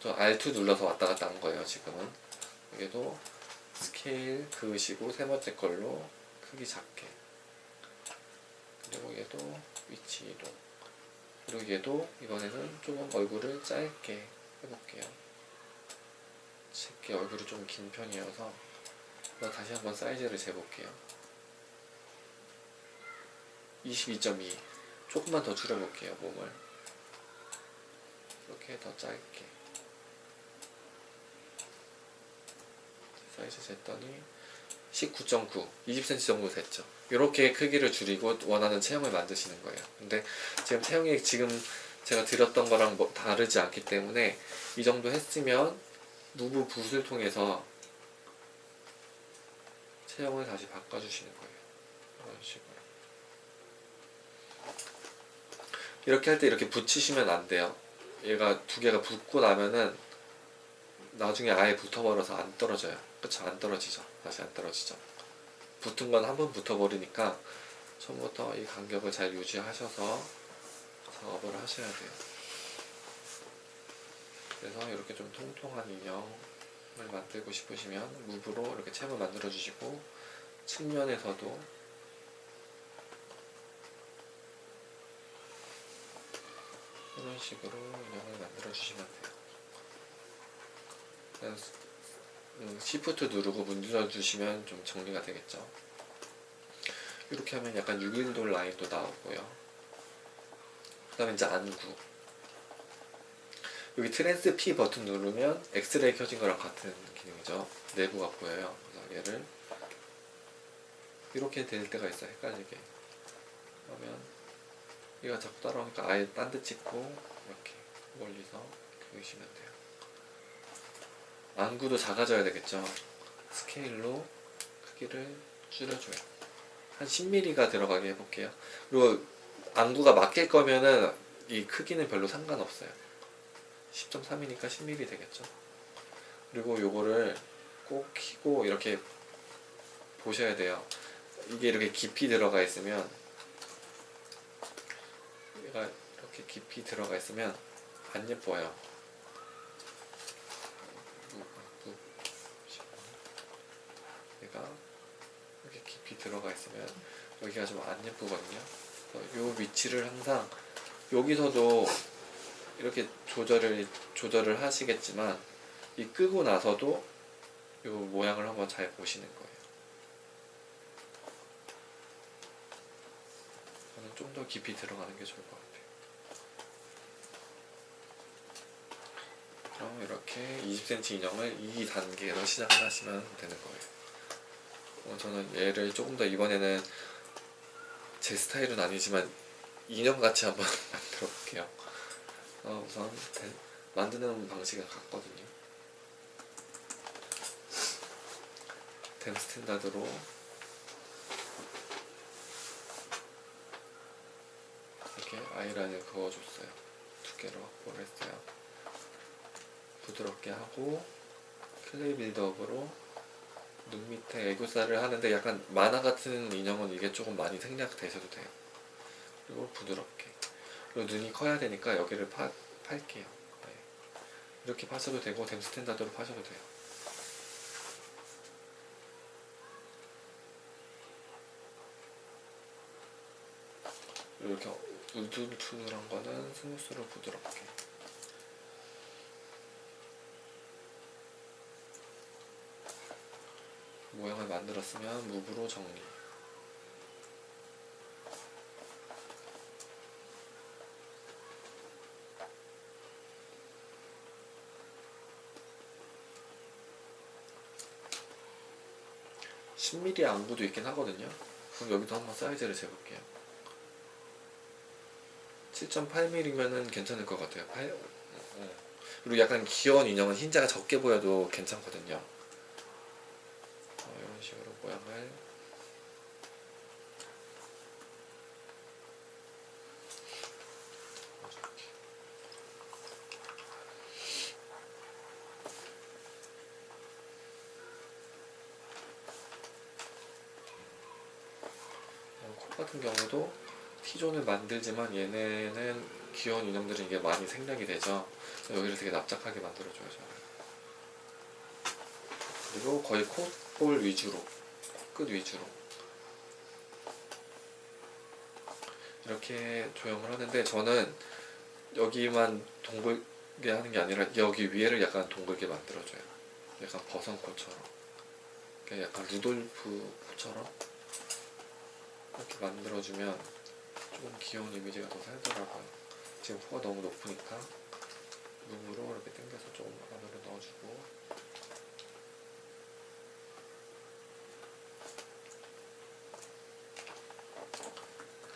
Speaker 1: 저 R2 눌러서 왔다 갔다 한 거예요, 지금은. 여기도 스케일 그으시고 세 번째 걸로 크기 작게. 그리고 얘도 위치 이동. 그리고 얘도 이번에는 조금 얼굴을 짧게 해볼게요. 제 얼굴이 좀 긴 편이어서 다시 한번 사이즈를 재볼게요. 22.2. 조금만 더 줄여볼게요, 몸을. 이렇게 더 짧게. 사이즈 쟀더니 19.9, 20cm 정도 됐죠. 이렇게 크기를 줄이고 원하는 체형을 만드시는 거예요. 근데 지금 체형이 지금 제가 드렸던 거랑 뭐 다르지 않기 때문에 이 정도 했으면 무브 붓을 통해서 체형을 다시 바꿔주시는 거예요. 이런 식으로. 이렇게 할 때 이렇게 붙이시면 안 돼요. 얘가 두 개가 붙고 나면은 나중에 아예 붙어버려서 안 떨어져요. 그쵸? 안 떨어지죠. 다시 안 떨어지죠. 붙은 건 한 번 붙어버리니까 처음부터 이 간격을 잘 유지하셔서 작업을 하셔야 돼요. 그래서 이렇게 좀 통통한 인형을 만들고 싶으시면 무브로 이렇게 챔을 만들어 주시고 측면에서도 이런 식으로 인형을 만들어 주시면 돼요. Shift 누르고 문질러 주시면 좀 정리가 되겠죠. 이렇게 하면 약간 6일도 라인도 나오고요. 그 다음에 이제 안구. 여기 트랜스 P 버튼 누르면 엑스레이 켜진 거랑 같은 기능이죠. 내부가 보여요. 그래서 얘를 이렇게 될 때가 있어요. 헷갈리게. 그러면 얘가 자꾸 따라오니까 아예 딴 데 찍고 이렇게 멀리서 그리시면 돼요. 안구도 작아져야 되겠죠. 스케일로 크기를 줄여줘요. 한 10mm가 들어가게 해볼게요. 그리고 안구가 막힐 거면은 이 크기는 별로 상관없어요. 10.3이니까 10mm 되겠죠. 그리고 요거를 꼭 켜고 이렇게 보셔야 돼요. 이게 이렇게 깊이 들어가 있으면, 얘가 이렇게 깊이 들어가 있으면 안 예뻐요. 얘가 이렇게 깊이 들어가 있으면 여기가 좀 안 예쁘거든요. 요 위치를 항상 여기서도 이렇게 조절을 하시겠지만 이 끄고 나서도 요 모양을 한번 잘 보시는 거예요. 저는 좀 더 깊이 들어가는 게 좋을 것 같아요. 그럼 이렇게 20cm 인형을 2단계로 시작을 하시면 되는 거예요. 저는 얘를 조금 더 이번에는 제 스타일은 아니지만 인형같이 한번 만들어 볼게요. 우선 만드는 방식은 같거든요. 댐 스탠다드로 이렇게 아이라인을 그어줬어요. 두께로 확보를 했어요. 부드럽게 하고 클레이 빌드업으로 눈 밑에 애교살을 하는데 약간 만화 같은 인형은 이게 조금 많이 생략되셔도 돼요. 그리고 부드럽게. 그리고 눈이 커야 되니까 여기를 팔게요. 네. 이렇게 파셔도 되고 댐 스탠다드로 파셔도 돼요. 이렇게 우두투두한 거는 스무스로 부드럽게. 모양을 만들었으면 무브로 정리. (10mm) 안구도 있긴 하거든요. 그럼 여기도 한번 사이즈를 재볼게요. 7.8mm면은 괜찮을 것 같아요. 그리고 약간 귀여운 인형은 흰자가 적게 보여도 괜찮거든요. 이런 식으로 모양을 컵 같은 경우도 T존을 만들지만 얘네는 귀여운 인형들은 이게 많이 생략이 되죠. 여기를 되게 납작하게 만들어줘요. 저는. 그리고 거의 콧볼 위주로, 코끝 위주로 이렇게 조형을 하는데, 저는 여기만 동글게 하는 게 아니라 여기 위에를 약간 동글게 만들어줘요. 약간 버선코처럼, 약간 루돌프 코처럼 이렇게 만들어주면 조금 귀여운 이미지가 더 살더라고요. 지금 코가 너무 높으니까 눈으로 이렇게 당겨서 조금 안으로 넣어주고,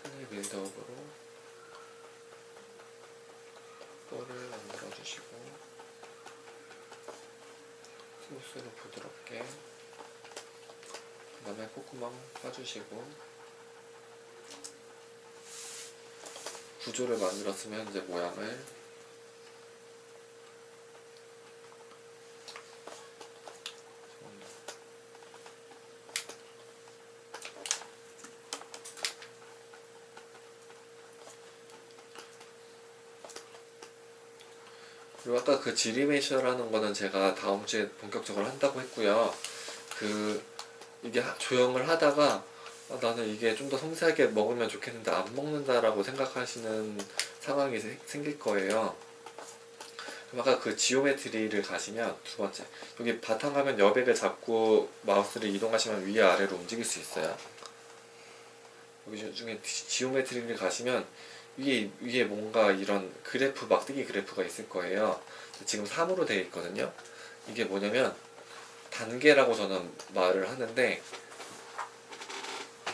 Speaker 1: 클레이 빌드업으로 콧볼을 만들어주시고, 스무스로 부드럽게, 그 다음에 콧구멍 파주시고, 구조를 만들었으면 이제 모양을 그리고 아까 그 지리메이셔라는 거는 제가 다음 주에 본격적으로 한다고 했고요. 이게 조형을 하다가 나는 이게 좀 더 섬세하게 먹으면 좋겠는데 안 먹는다라고 생각하시는 상황이 생길 거예요. 그럼 아까 그 지오메트리를 가시면 두 번째, 여기 바탕화면 여백을 잡고 마우스를 이동하시면 위아래로 움직일 수 있어요. 여기 중에 지오메트리를 가시면 위에 뭔가 이런 그래프, 막대기 그래프가 있을 거예요. 지금 3으로 되어 있거든요. 이게 뭐냐면 단계라고 저는 말을 하는데,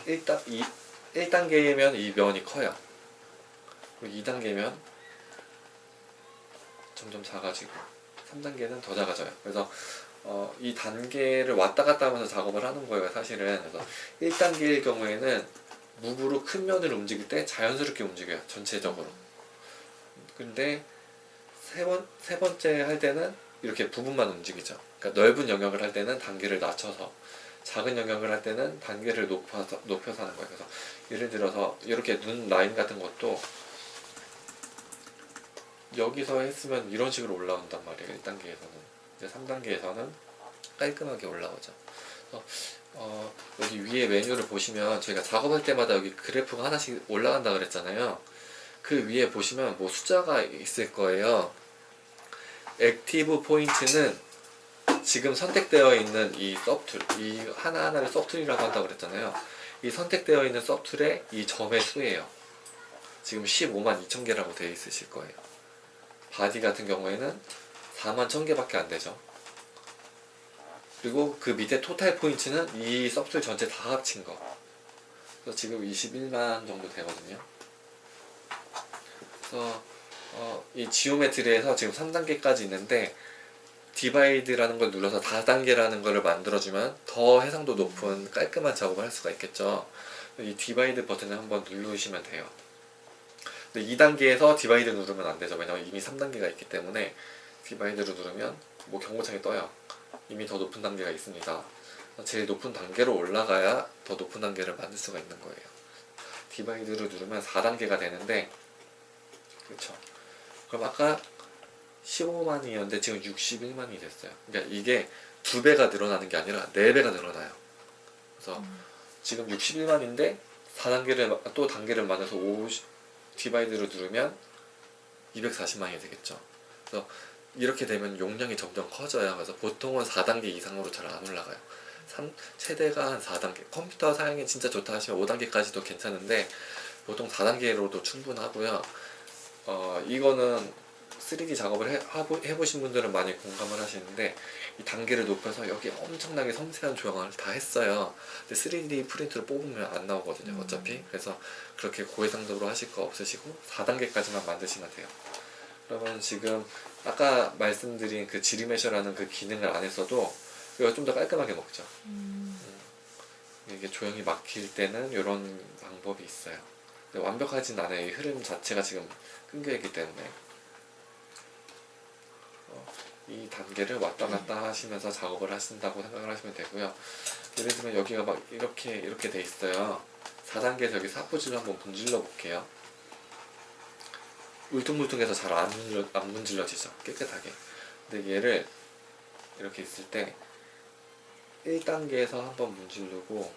Speaker 1: 1단계면 이 면이 커요. 그리고 2단계면 점점 작아지고 3단계는 더 작아져요. 그래서 이 단계를 왔다 갔다 하면서 작업을 하는 거예요, 사실은. 그래서 1단계일 경우에는 무브로 큰 면을 움직일 때 자연스럽게 움직여요, 전체적으로. 근데 세 번째 할 때는 이렇게 부분만 움직이죠. 그러니까 넓은 영역을 할 때는 단계를 낮춰서, 작은 영역을 할 때는 단계를 높여서 하는 거예요. 그래서 예를 들어서 이렇게 눈 라인 같은 것도 여기서 했으면 이런 식으로 올라온단 말이에요, 1단계에서는. 이제 3단계에서는 깔끔하게 올라오죠. 그래서 여기 위에 메뉴를 보시면 저희가 작업할 때마다 여기 그래프가 하나씩 올라간다 그랬잖아요. 그 위에 보시면 뭐 숫자가 있을 거예요. 액티브 포인트는 지금 선택되어 있는 이 서브툴, 이 하나하나를 서브툴이라고 한다고 그랬잖아요. 이 선택되어 있는 서브툴의 이 점의 수예요. 지금 15만 2천 개라고 되어 있으실 거예요. 바디 같은 경우에는 4만 1000개밖에 안 되죠. 그리고 그 밑에 토탈 포인트는 이 서브툴 전체 다 합친 거. 그래서 지금 21만 정도 되거든요. 그래서 이 지오메트리에서 지금 3단계까지 있는데, 디바이드라는 걸 눌러서 4단계라는 걸 만들어주면 더 해상도 높은 깔끔한 작업을 할 수가 있겠죠. 이 디바이드 버튼을 한번 누르시면 돼요. 근데 2단계에서 디바이드 누르면 안 되죠. 왜냐면 이미 3단계가 있기 때문에. 디바이드를 누르면 뭐 경고창이 떠요. 이미 더 높은 단계가 있습니다. 제일 높은 단계로 올라가야 더 높은 단계를 만들 수가 있는 거예요. 디바이드를 누르면 4단계가 되는데, 그렇죠. 그럼 아까 15만이었는데 지금 61만이 됐어요. 그러니까 이게 2배가 늘어나는 게 아니라 4배가 늘어나요. 그래서 지금 61만인데 4단계를 또 단계를 만들어서 디바이드를 누르면 240만이 되겠죠. 그래서 이렇게 되면 용량이 점점 커져요. 그래서 보통은 4단계 이상으로 잘 안 올라가요. 최대가 한 4단계. 컴퓨터 사양이 진짜 좋다 하시면 5단계까지도 괜찮은데 보통 4단계로도 충분하고요. 이거는 3D 작업을 해보신 분들은 많이 공감을 하시는데, 이 단계를 높여서 여기 엄청나게 섬세한 조형을 다 했어요. 근데 3D 프린트로 뽑으면 안 나오거든요, 어차피. 그래서 그렇게 고해상도로 하실 거 없으시고 4단계까지만 만드시면 돼요. 그러면 지금 아까 말씀드린 그 지리메셔라는 그 기능을 안 했어도 이거 좀 더 깔끔하게 먹죠. 이게 조형이 막힐 때는 이런 방법이 있어요. 근데 완벽하진 않아요. 이 흐름 자체가 지금 끊겨있기 때문에 이 단계를 왔다 갔다 하시면서 작업을 하신다고 생각을 하시면 되고요. 예를 들면 여기가 막 이렇게 돼 있어요. 4단계에서 여기 사포질로 한번 문질러 볼게요. 울퉁불퉁해서 잘 안 문질러지죠, 깨끗하게. 근데 얘를 이렇게 있을 때 1단계에서 한번 문지르고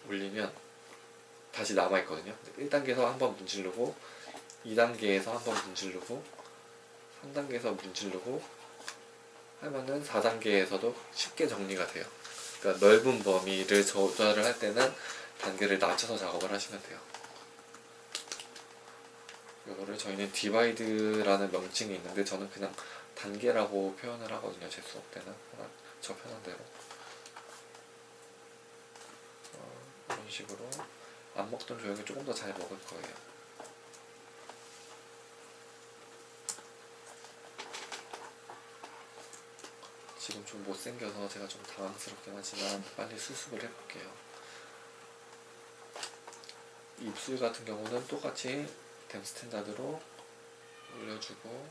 Speaker 1: 올리면 다시 남아있거든요. 1단계에서 한번 문지르고 2단계에서 한번 문지르고 3단계에서 문지르고 하면은 4단계에서도 쉽게 정리가 돼요. 그러니까 넓은 범위를 조절을 할 때는 단계를 낮춰서 작업을 하시면 돼요. 이거를 저희는 디바이드라는 명칭이 있는데 저는 그냥 단계라고 표현을 하거든요. 제 수업 때는 저 편한 대로 이런 식으로 안 먹던 조형이 조금 더 잘 먹을 거예요. 지금 좀 못생겨서 제가 좀 당황스럽긴 하지만 빨리 수습을 해볼게요. 입술 같은 경우는 똑같이 댐 스탠다드로 올려주고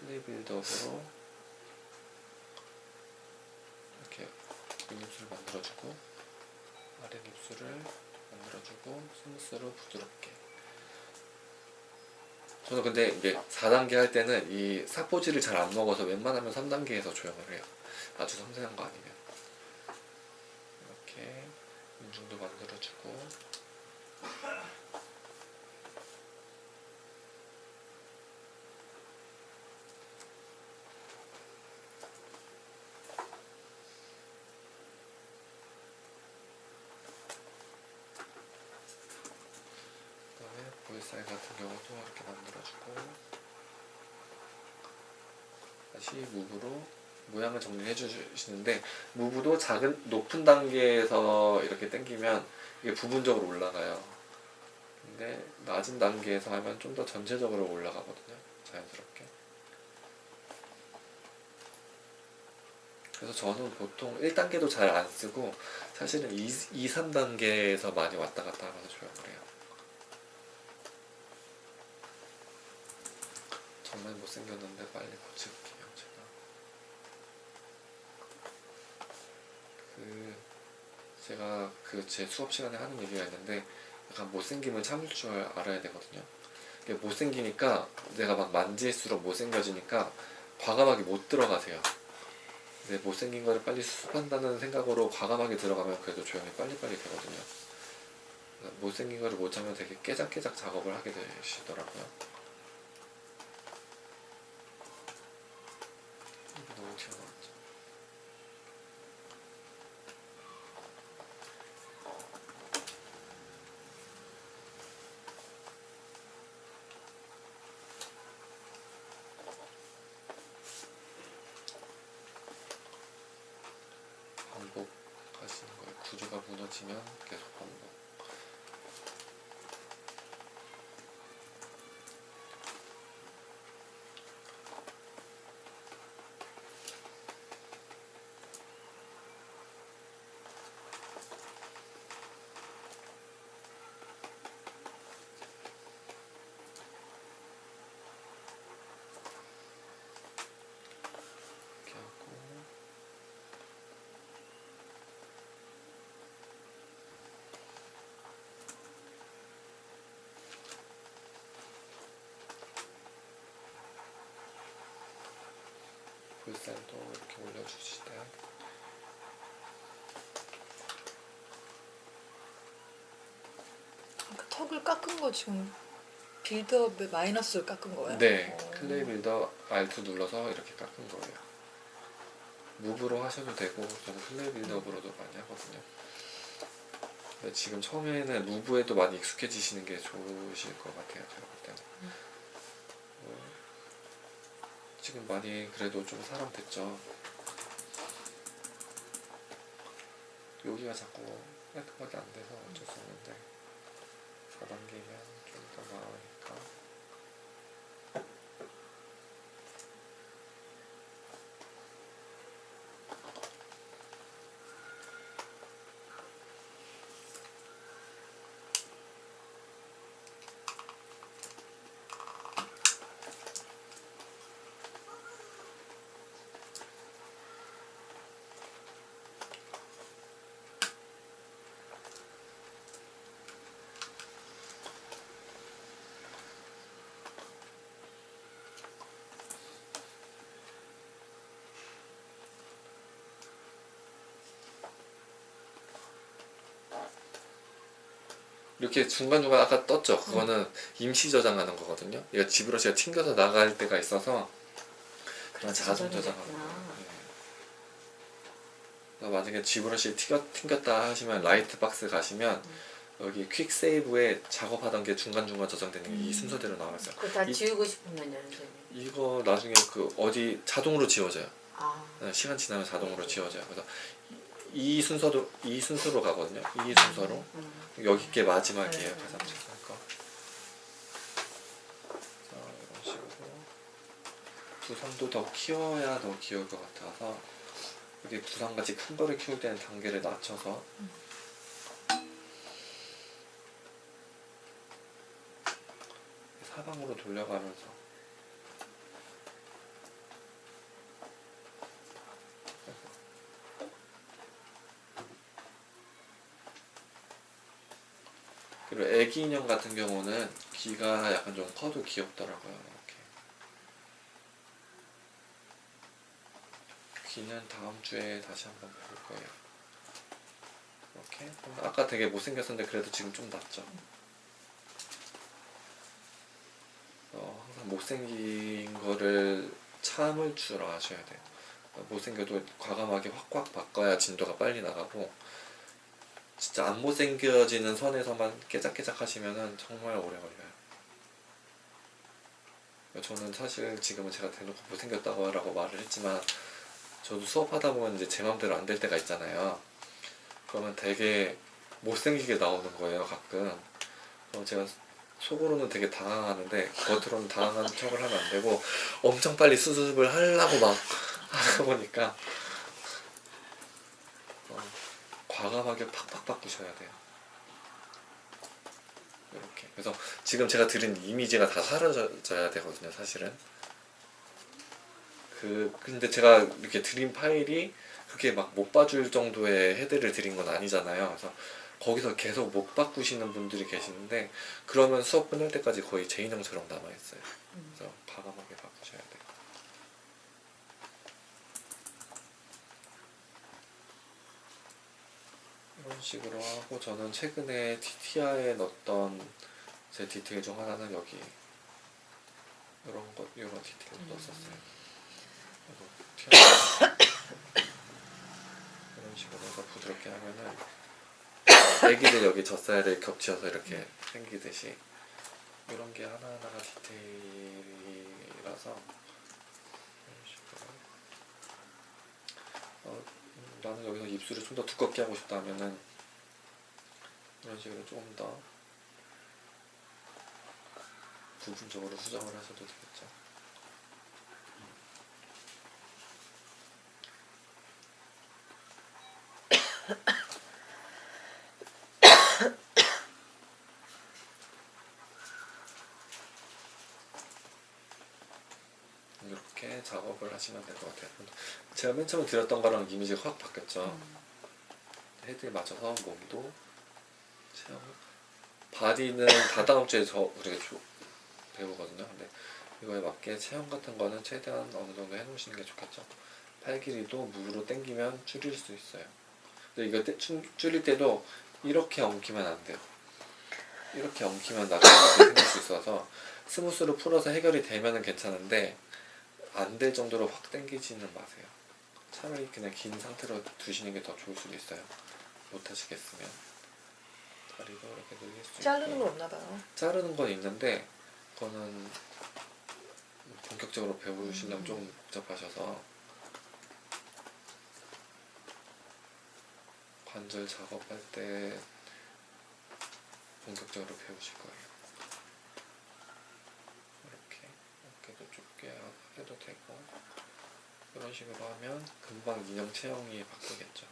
Speaker 1: 클레이 빌드업으로 이렇게 윗입술을 만들어주고 아랫입술을 만들어주고 스무스로 부드럽게. 저는 근데 이게 4단계 할 때는 이 사포질을 잘 안 먹어서 웬만하면 3단계에서 조형을 해요. 아주 섬세한 거 아니면. 이렇게 인중도 만들어주고 그다음에 볼살 같은 경우도 이렇게 만들어주고 다시 무브로 모양을 정리해 주시는데 무브도 높은 단계에서 이렇게 당기면 이게 부분적으로 올라가요. 근데 낮은 단계에서 하면 좀 더 전체적으로 올라가거든요. 자연스럽게. 그래서 저는 보통 1단계도 잘 안 쓰고 사실은 2, 3단계에서 많이 왔다 갔다 하면서 조형을 해요. 정말 못생겼는데 빨리 고칠게요. 제가 제 수업 시간에 하는 얘기가 있는데 약간 못생김을 참을 줄 알아야 되거든요. 이게 못생기니까 내가 막 만질수록 못생겨지니까 과감하게 못 들어가세요. 근데 못생긴 거를 빨리 수습한다는 생각으로 과감하게 들어가면 그래도 조용히 빨리빨리 되거든요. 못생긴 거를 못 참으면 되게 깨작깨작 작업을 하게 되시더라고요. 너무 튀어나왔죠. 반복하시는 거예요. 구조가 무너지면 계속 반복. 이렇게 하고 볼살도 이렇게 올려주시되
Speaker 2: 그 턱을 깎은 거 지금 빌드업에 마이너스를 깎은 거예요?
Speaker 1: 네, 클레이 빌더 R2 눌러서 이렇게 깎은 거예요. 무브로 하셔도 되고 저는 클레이 빌더업으로도 많이 하거든요. 근데 지금 처음에는 무브에도 많이 익숙해지시는 게 좋으실 것 같아요. 제가 볼 때는. 지금 많이 그래도 좀 사람 됐죠. 여기가 자꾸 깔끔하게 안 돼서 어쩔 수 없는데 4단계면 좀 더 나으니까. 이렇게 중간중간 아까 떴죠? 그거는 임시 저장하는 거거든요. 이거 지브러시가 튕겨서 나갈 때가 있어서 그런 자동 저장하는 거예요. 네. 그래서 만약에 지브러시 튕겼다 하시면 라이트 박스 가시면 여기 퀵 세이브에 작업하던 게 중간중간 저장되는 게 이 순서대로 나와 있어요.
Speaker 3: 그거 다 지우고 싶으면요, 선생님.
Speaker 1: 이거 나중에 그 어디 자동으로 지워져요.
Speaker 3: 아,
Speaker 1: 네, 시간 지나면 자동으로
Speaker 3: 네.
Speaker 1: 지워져요. 그래서 이 순서로 가거든요. 이 순서로. 여기 게 마지막이에요.
Speaker 3: 네.
Speaker 1: 가장 최선의 거. 자, 이런 식으로 두상도 더 키워야 더 귀여울 것 같아서 여기 두상같이 큰 거를 키울 때는 단계를 낮춰서 사방으로 돌려가면서 그리고 애기 인형 같은 경우는 귀가 약간 좀 커도 귀엽더라고요. 이렇게 귀는 다음 주에 다시 한번 볼 거예요. 이렇게 아까 되게 못생겼었는데 그래도 지금 좀 낫죠. 항상 못생긴 거를 참을 줄 아셔야 돼요. 못생겨도 과감하게 확확 바꿔야 진도가 빨리 나가고 진짜 안 못생겨지는 선에서만 깨작깨작 하시면은 정말 오래 걸려요. 저는 사실 지금은 제가 대놓고 못생겼다고 라고 말을 했지만 저도 수업하다 보면 이제 제 맘대로 안 될 때가 있잖아요. 그러면 되게 못생기게 나오는 거예요, 가끔. 그럼 제가 속으로는 되게 당황하는데 겉으로는 당황한 척을 하면 안 되고 엄청 빨리 수습을 하려고 막 하다 보니까 과감하게 팍팍 바꾸셔야 돼요. 이렇게. 그래서 지금 제가 드린 이미지가 다 사라져야 되거든요, 사실은. 근데 제가 이렇게 드린 파일이 그게 막 못 봐줄 정도의 헤드를 드린 건 아니잖아요. 그래서 거기서 계속 못 바꾸시는 분들이 계시는데 그러면 수업 끝날 때까지 거의 제 인형처럼 남아있어요. 그래서 과감하게 바꾸셔야 돼요. 이런 식으로 하고 저는 최근에 TTI에 넣었던 제 디테일 중 하나는 여기 이런 디테일도 넣었었어요. 이런 식으로 해서 부드럽게 하면은 애기들 여기 젖살을 겹쳐서 이렇게 생기듯이 이런 게 하나하나가 디테일이라서 이런 식으로 나는 여기서 입술을 좀 더 두껍게 하고 싶다면은 이런 식으로 조금 더 부분적으로 수정을 하셔도 되겠죠. 이렇게 작업을 하시면 될 것 같아요. 제가 맨 처음에 드렸던 거랑 이미지가 확 바뀌었죠. 헤드에 맞춰서 몸도 체형, 바디는 다다음 주에 우리가 배우거든요. 근데 이거에 맞게 체형 같은 거는 최대한 어느 정도 해놓으시는 게 좋겠죠. 팔 길이도 무로 당기면 줄일 수 있어요. 근데 이거 줄일 때도 이렇게 엉키면 안 돼요. 이렇게 엉키면 나중에 생길 수 있어서 스무스로 풀어서 해결이 되면은 괜찮은데 안 될 정도로 확 당기지는 마세요. 차라리 그냥 긴 상태로 두시는 게 더 좋을 수도 있어요. 못 하시겠으면 다리도 이렇게 늘릴 수
Speaker 2: 자르는
Speaker 1: 있고요.
Speaker 2: 건 없나 봐요.
Speaker 1: 자르는 건 있는데 그거는 본격적으로 배우시려면 조금 복잡하셔서 관절 작업할 때 본격적으로 배우실 거예요. 이렇게 어깨도 좁게 해도 되고 이런 식으로 하면 금방 인형 체형이 바뀌겠죠.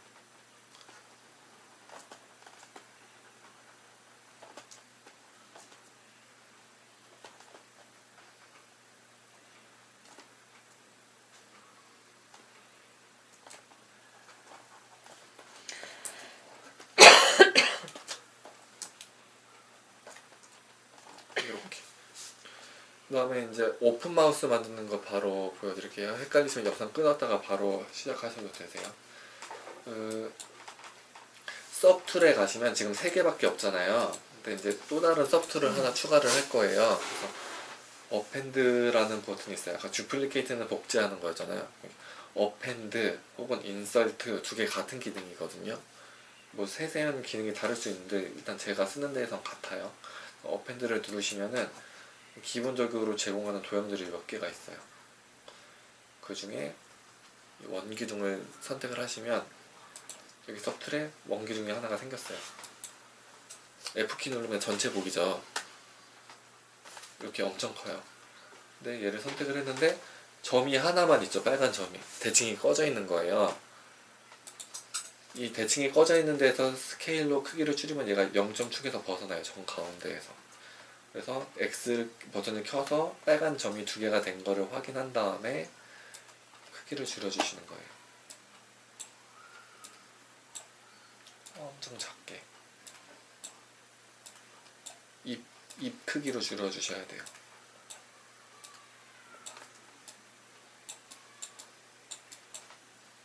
Speaker 1: 이렇게. 그 다음에 이제 오픈 마우스 만드는 거 바로 보여드릴게요. 헷갈리시면 영상 끊었다가 바로 시작하셔도 되세요. 서브툴에 가시면 지금 3개밖에 없잖아요. 근데 이제 또 다른 서브툴을 하나 추가를 할 거예요. 그래서 어펜드라는 버튼이 있어요. 아까 듀플리케이트는 복제하는 거였잖아요. 어펜드 혹은 인설트 두 개 같은 기능이거든요. 뭐 세세한 기능이 다를 수 있는데 일단 제가 쓰는 데에선 같아요. 어펜드를 누르시면은 기본적으로 제공하는 도형들이 몇 개가 있어요. 그 중에 원기둥을 선택을 하시면 여기 서툴에 원기둥이 하나가 생겼어요. F키 누르면 전체 보기죠. 이렇게 엄청 커요. 근데 얘를 선택을 했는데 점이 하나만 있죠. 빨간 점이. 대칭이 꺼져 있는 거예요. 이 대칭이 꺼져 있는 데에서 스케일로 크기를 줄이면 얘가 0.축에서 벗어나요. 정 가운데에서. 그래서 X 버튼을 켜서 빨간 점이 2개가 된 거를 확인한 다음에 크기를 줄여주시는 거예요. 엄청 작게. 입 크기로 줄여주셔야 돼요.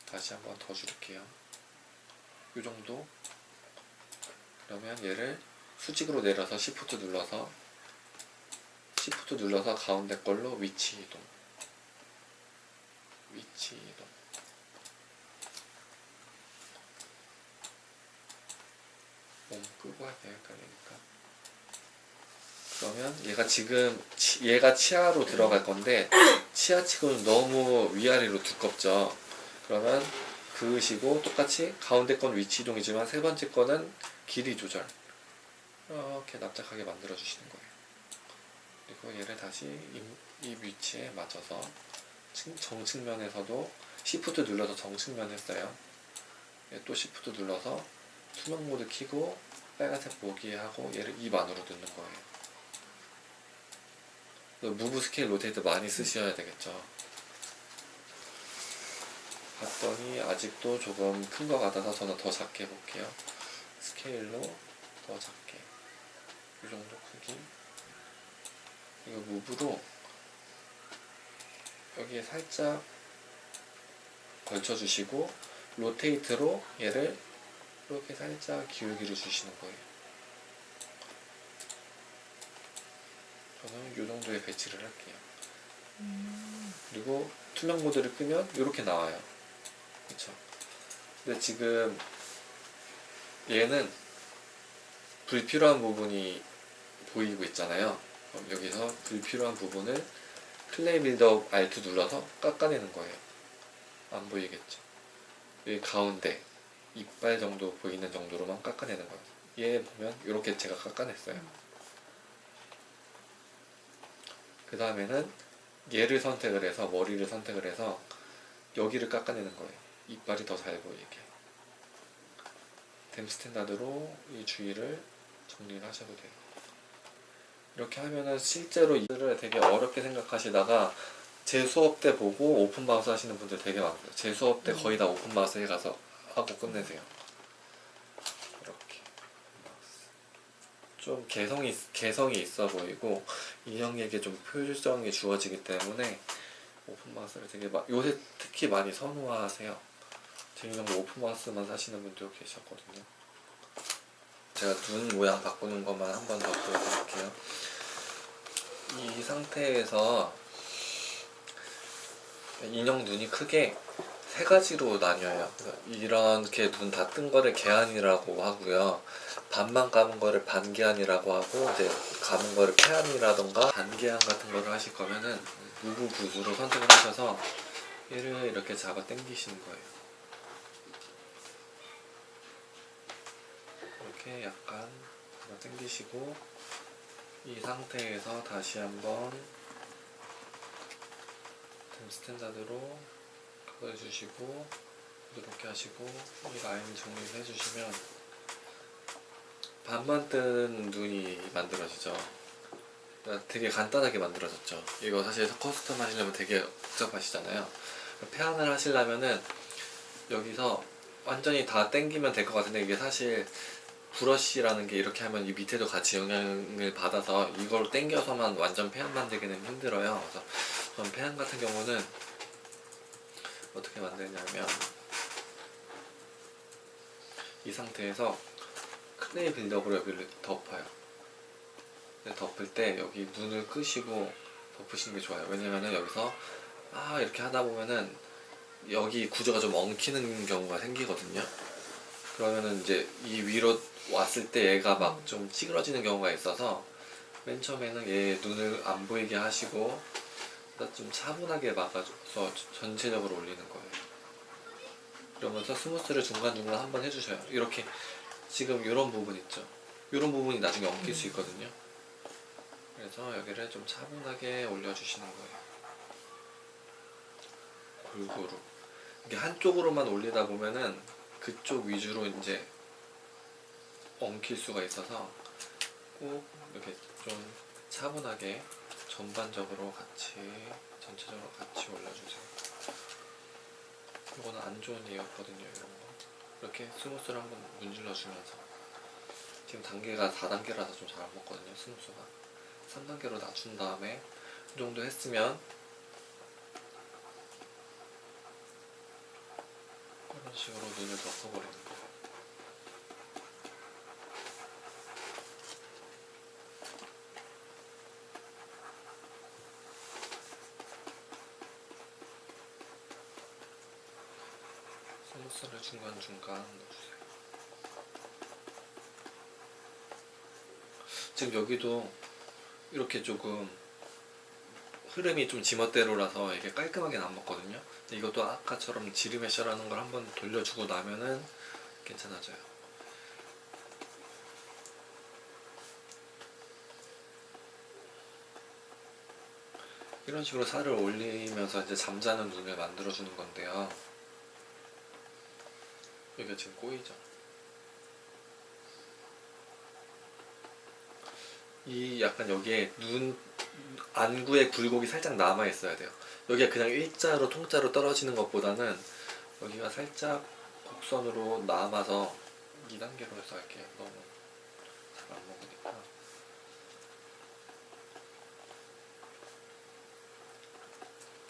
Speaker 1: 다시 한번 더 줄일게요. 이 정도. 그러면 얘를 수직으로 내려서 Shift 눌러서 가운데 걸로 위치 이동. 몸 끄고 해야 돼요. 헷갈리니까. 그러면 얘가 치아로 들어갈 건데 치아치고는 너무 위아래로 두껍죠. 그러면 그으시고 똑같이 가운데 건 위치 이동이지만 세 번째 거는 길이 조절. 이렇게 납작하게 만들어 주시는 거예요. 그리고 얘를 다시 이 위치에 맞춰서 정측면에서도 Shift 눌러서 정측면 했어요. 또 Shift 눌러서 투명 모드 켜고 빨간색 보기 하고 얘를 입 안으로 넣는 거예요. 무브 스케일 로테이트 많이 쓰셔야 되겠죠. 봤더니 아직도 조금 큰 거 같아서 저는 더 작게 해볼게요. 스케일로 더 작게. 이 정도 크기. 이거 무브로 여기에 살짝 걸쳐주시고 로테이트로 얘를 이렇게 살짝 기울기를 주시는 거예요. 저는 이 정도의 배치를 할게요. 그리고 투명 모드를 끄면 이렇게 나와요. 그쵸? 근데 지금 얘는 불필요한 부분이 보이고 있잖아요. 그럼 여기서 불필요한 부분을 클레이 빌드업 Alt 눌러서 깎아내는 거예요. 안 보이겠죠? 여기 가운데 이빨 정도 보이는 정도로만 깎아내는 거예요. 얘 보면 이렇게 제가 깎아냈어요. 그 다음에는 얘를 선택을 해서 머리를 선택을 해서 여기를 깎아내는 거예요. 이빨이 더 잘 보이게. 댐 스탠다드로 이 주위를 정리를 하셔도 돼요. 이렇게 하면은 실제로 이들을 되게 어렵게 생각하시다가 제 수업 때 보고 오픈 마우스 하시는 분들 되게 많아요. 제 수업 때 거의 다 오픈 마우스에 가서 하고 끝내세요. 이렇게 좀 개성이 있어 보이고 인형에게 좀 표정이 주어지기 때문에 오픈 마우스를 되게 요새 특히 많이 선호하세요. 제 인형도 오픈 마우스만 사시는 분도 계셨거든요. 제가 눈 모양 바꾸는 것만 한 번 더 보여드릴게요. 이 상태에서 인형 눈이 크게 세 가지로 나뉘어요. 이렇게 눈 다 뜬 거를 개안이라고 하고요. 반만 감은 거를 반개안이라고 하고, 이제 감은 거를 폐안이라던가 반개안 같은 거를 하실 거면은 무브 붓으로 선택을 하셔서 얘를 이렇게 잡아 당기시는 거예요. 이렇게 약간 잡아 당기시고 이 상태에서 다시 한번 스탠다드로 긁어주시고 이렇게 하시고 이 라인 정리를 해주시면 반만 뜬 눈이 만들어지죠. 그러니까 되게 간단하게 만들어졌죠. 이거 사실 커스텀 하시려면 되게 복잡하시잖아요. 페안을 하시려면은 여기서 완전히 다 당기면 될 것 같은데 이게 사실 브러쉬라는 게 이렇게 하면 이 밑에도 같이 영향을 받아서 이걸 당겨서만 완전 페안 만들기는 힘들어요. 그래서 전 페안 같은 경우는 어떻게 만드냐면 이 상태에서 클레이 빌드업으로 여기를 덮어요. 덮을 때 여기 눈을 끄시고 덮으시는 게 좋아요. 왜냐면은 여기서 이렇게 하다 보면은 여기 구조가 좀 엉키는 경우가 생기거든요. 그러면은 이제 이 위로 왔을 때 얘가 막 좀 찌그러지는 경우가 있어서 맨 처음에는 얘 눈을 안 보이게 하시고 좀 차분하게 막아줘서 전체적으로 올리는 거예요. 그러면서 스무스를 중간중간 한번 해주셔요. 이렇게 지금 이런 부분 있죠. 이런 부분이 나중에 엉킬 수 있거든요. 그래서 여기를 좀 차분하게 올려주시는 거예요. 골고루. 이게 한쪽으로만 올리다 보면은 그쪽 위주로 이제 엉킬 수가 있어서 꼭 이렇게 좀 차분하게 전반적으로 같이 전체적으로 같이 올려주세요. 이거는 안 좋은 예였거든요. 이런 거 이렇게 스무스를 한번 문질러 주면서 지금 단계가 4단계라서 좀 잘 안 먹거든요. 스무스가 3단계로 낮춘 다음에 이 정도 했으면 이런 식으로 눈을 덮어버리는 거예요. 스무스를 중간중간 넣어주세요. 지금 여기도 이렇게 조금 흐름이 좀 지멋대로라서 이게 깔끔하게 안 먹거든요. 근데 이것도 아까처럼 지르메셔라는 걸 한번 돌려주고 나면은 괜찮아져요. 이런 식으로 살을 올리면서 이제 잠자는 눈을 만들어주는 건데요. 여기가 지금 꼬이죠. 이 약간 여기에 눈 안구에 굴곡이 살짝 남아 있어야 돼요. 여기가 그냥 일자로 통짜로 떨어지는 것보다는 여기가 살짝 곡선으로 남아서 2단계로 해서 할게요. 너무 잘 안 먹으니까.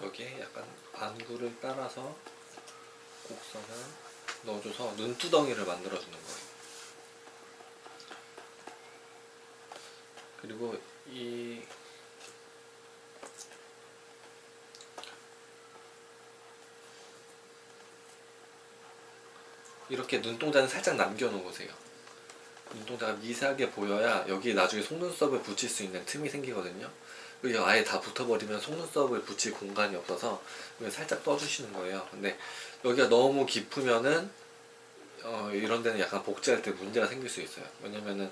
Speaker 1: 여기에 약간 안구를 따라서 곡선을 넣어줘서 눈두덩이를 만들어주는 거예요. 그리고 이 이렇게 눈동자는 살짝 남겨놓으세요. 눈동자가 미세하게 보여야 여기 나중에 속눈썹을 붙일 수 있는 틈이 생기거든요. 여기 아예 다 붙어버리면 속눈썹을 붙일 공간이 없어서 여기 살짝 떠주시는 거예요. 근데 여기가 너무 깊으면은 이런 데는 약간 복제할 때 문제가 생길 수 있어요. 왜냐면은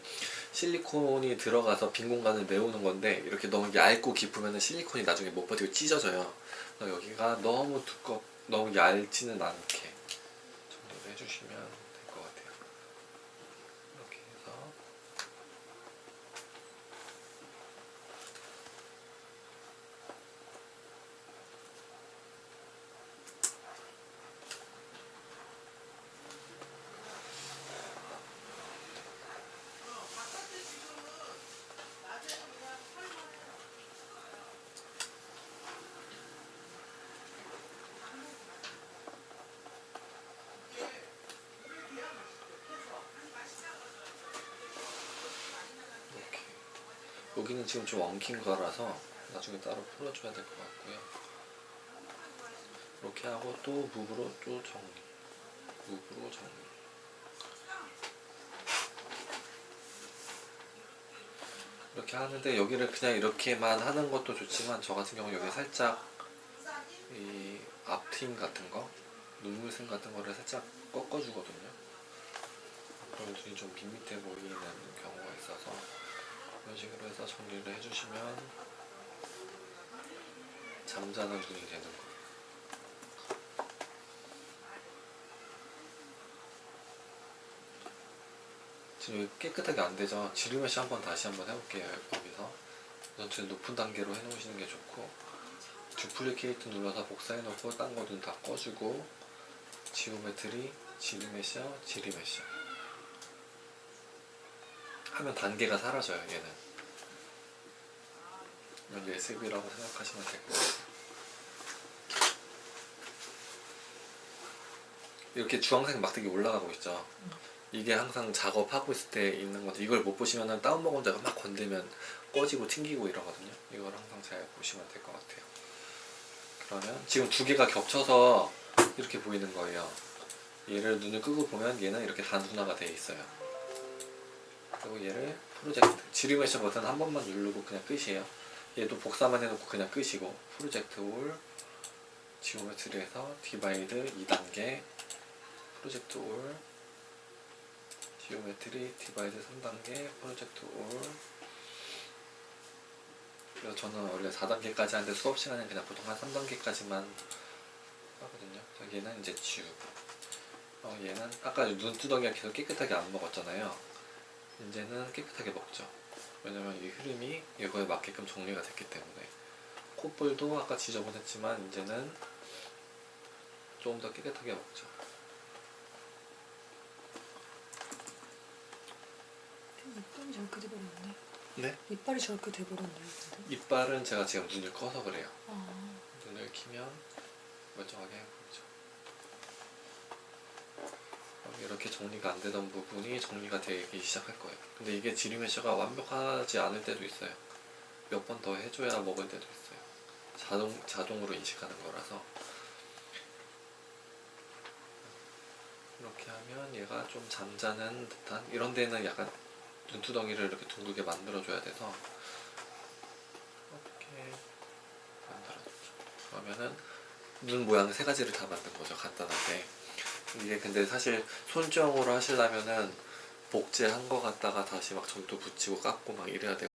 Speaker 1: 실리콘이 들어가서 빈 공간을 메우는 건데 이렇게 너무 얇고 깊으면은 실리콘이 나중에 못 버티고 찢어져요. 그래서 여기가 너무 얇지는 않게 정도로 해주시면 될 것 같아요. 이렇게 해서 이렇게 여기는 지금 좀 엉킨 거라서 나중에 따로 풀어줘야 될 것 같고요. 이렇게 하고 또 무브로 또 정리, 무브로 정리. 이렇게 하는데 여기를 그냥 이렇게만 하는 것도 좋지만 저 같은 경우 여기 살짝 이 앞트임 같은 거 눈물샘 같은 거를 살짝 꺾어주거든요. 그럼 눈이 좀 밋밋해 보이는 경우가 있어서 이런 식으로 해서 정리를 해주시면 잠자는 눈이 되는 거예요. 지금 여기 깨끗하게 안 되죠? 지르메쉬 한번 다시 한번 해볼게요. 여기서 우선 높은 단계로 해놓으시는 게 좋고 듀플리케이트 눌러서 복사해놓고 딴 거 눈 다 꺼주고 지오메트리, 지르메쉬, 지리메쉬 하면 단계가 사라져요. 얘는 이건 예습이라고 생각하시면 될 것 같아요. 이렇게 주황색 막대기 올라가고 있죠. 이게 항상 작업하고 있을 때 있는 건데 이걸 못 보시면은 다운먹은 자가 막 건들면 꺼지고 튕기고 이러거든요. 이걸 항상 잘 보시면 될 것 같아요. 그러면 지금 두 개가 겹쳐서 이렇게 보이는 거예요. 얘를 눈을 끄고 보면 얘는 이렇게 단순화가 되어 있어요. 그리고 얘를 프로젝트 지리메쉬 버튼 한 번만 누르고 그냥 끝이에요. 얘도 복사만 해놓고 그냥 끝이고 프로젝트 올 지오메트리에서 디바이드 2단계 프로젝트 올 지오메트리 디바이드 3단계 프로젝트 올. 그래서 저는 원래 4단계까지 하는데 수업 시간에 그냥 보통 한 3단계까지만 하거든요. 그래서 얘는 이제 지우고 얘는 아까 눈두덩이가 계속 깨끗하게 안 먹었잖아요. 이제는 깨끗하게 먹죠. 왜냐면 이 흐름이 이거에 맞게끔 정리가 됐기 때문에. 콧볼도 아까 지저분했지만 이제는 조금 더 깨끗하게 먹죠.
Speaker 2: 이빨이 저렇게 돼버렸네.
Speaker 1: 네?
Speaker 2: 이빨이 저렇게 돼버렸네. 근데.
Speaker 1: 이빨은 제가 지금 눈을 꺼서 그래요.
Speaker 2: 아,
Speaker 1: 눈을 키면 멀쩡하게 보이죠. 이렇게 정리가 안 되던 부분이 정리가 되기 시작할 거예요. 근데 이게 지리메쉬가 완벽하지 않을 때도 있어요. 몇 번 더 해줘야 먹을 때도 있어요. 자동으로 인식하는 거라서. 이렇게 하면 얘가 좀 잠자는 듯한, 이런 데는 약간 눈두덩이를 이렇게 둥글게 만들어줘야 돼서 이렇게 만들어줬죠. 그러면은 눈 모양 세 가지를 다 만든 거죠, 간단하게. 이게 근데 사실 손정으로 하시려면은 복제한 거 갖다가 다시 막 점도 붙이고 깎고 막 이래야 되고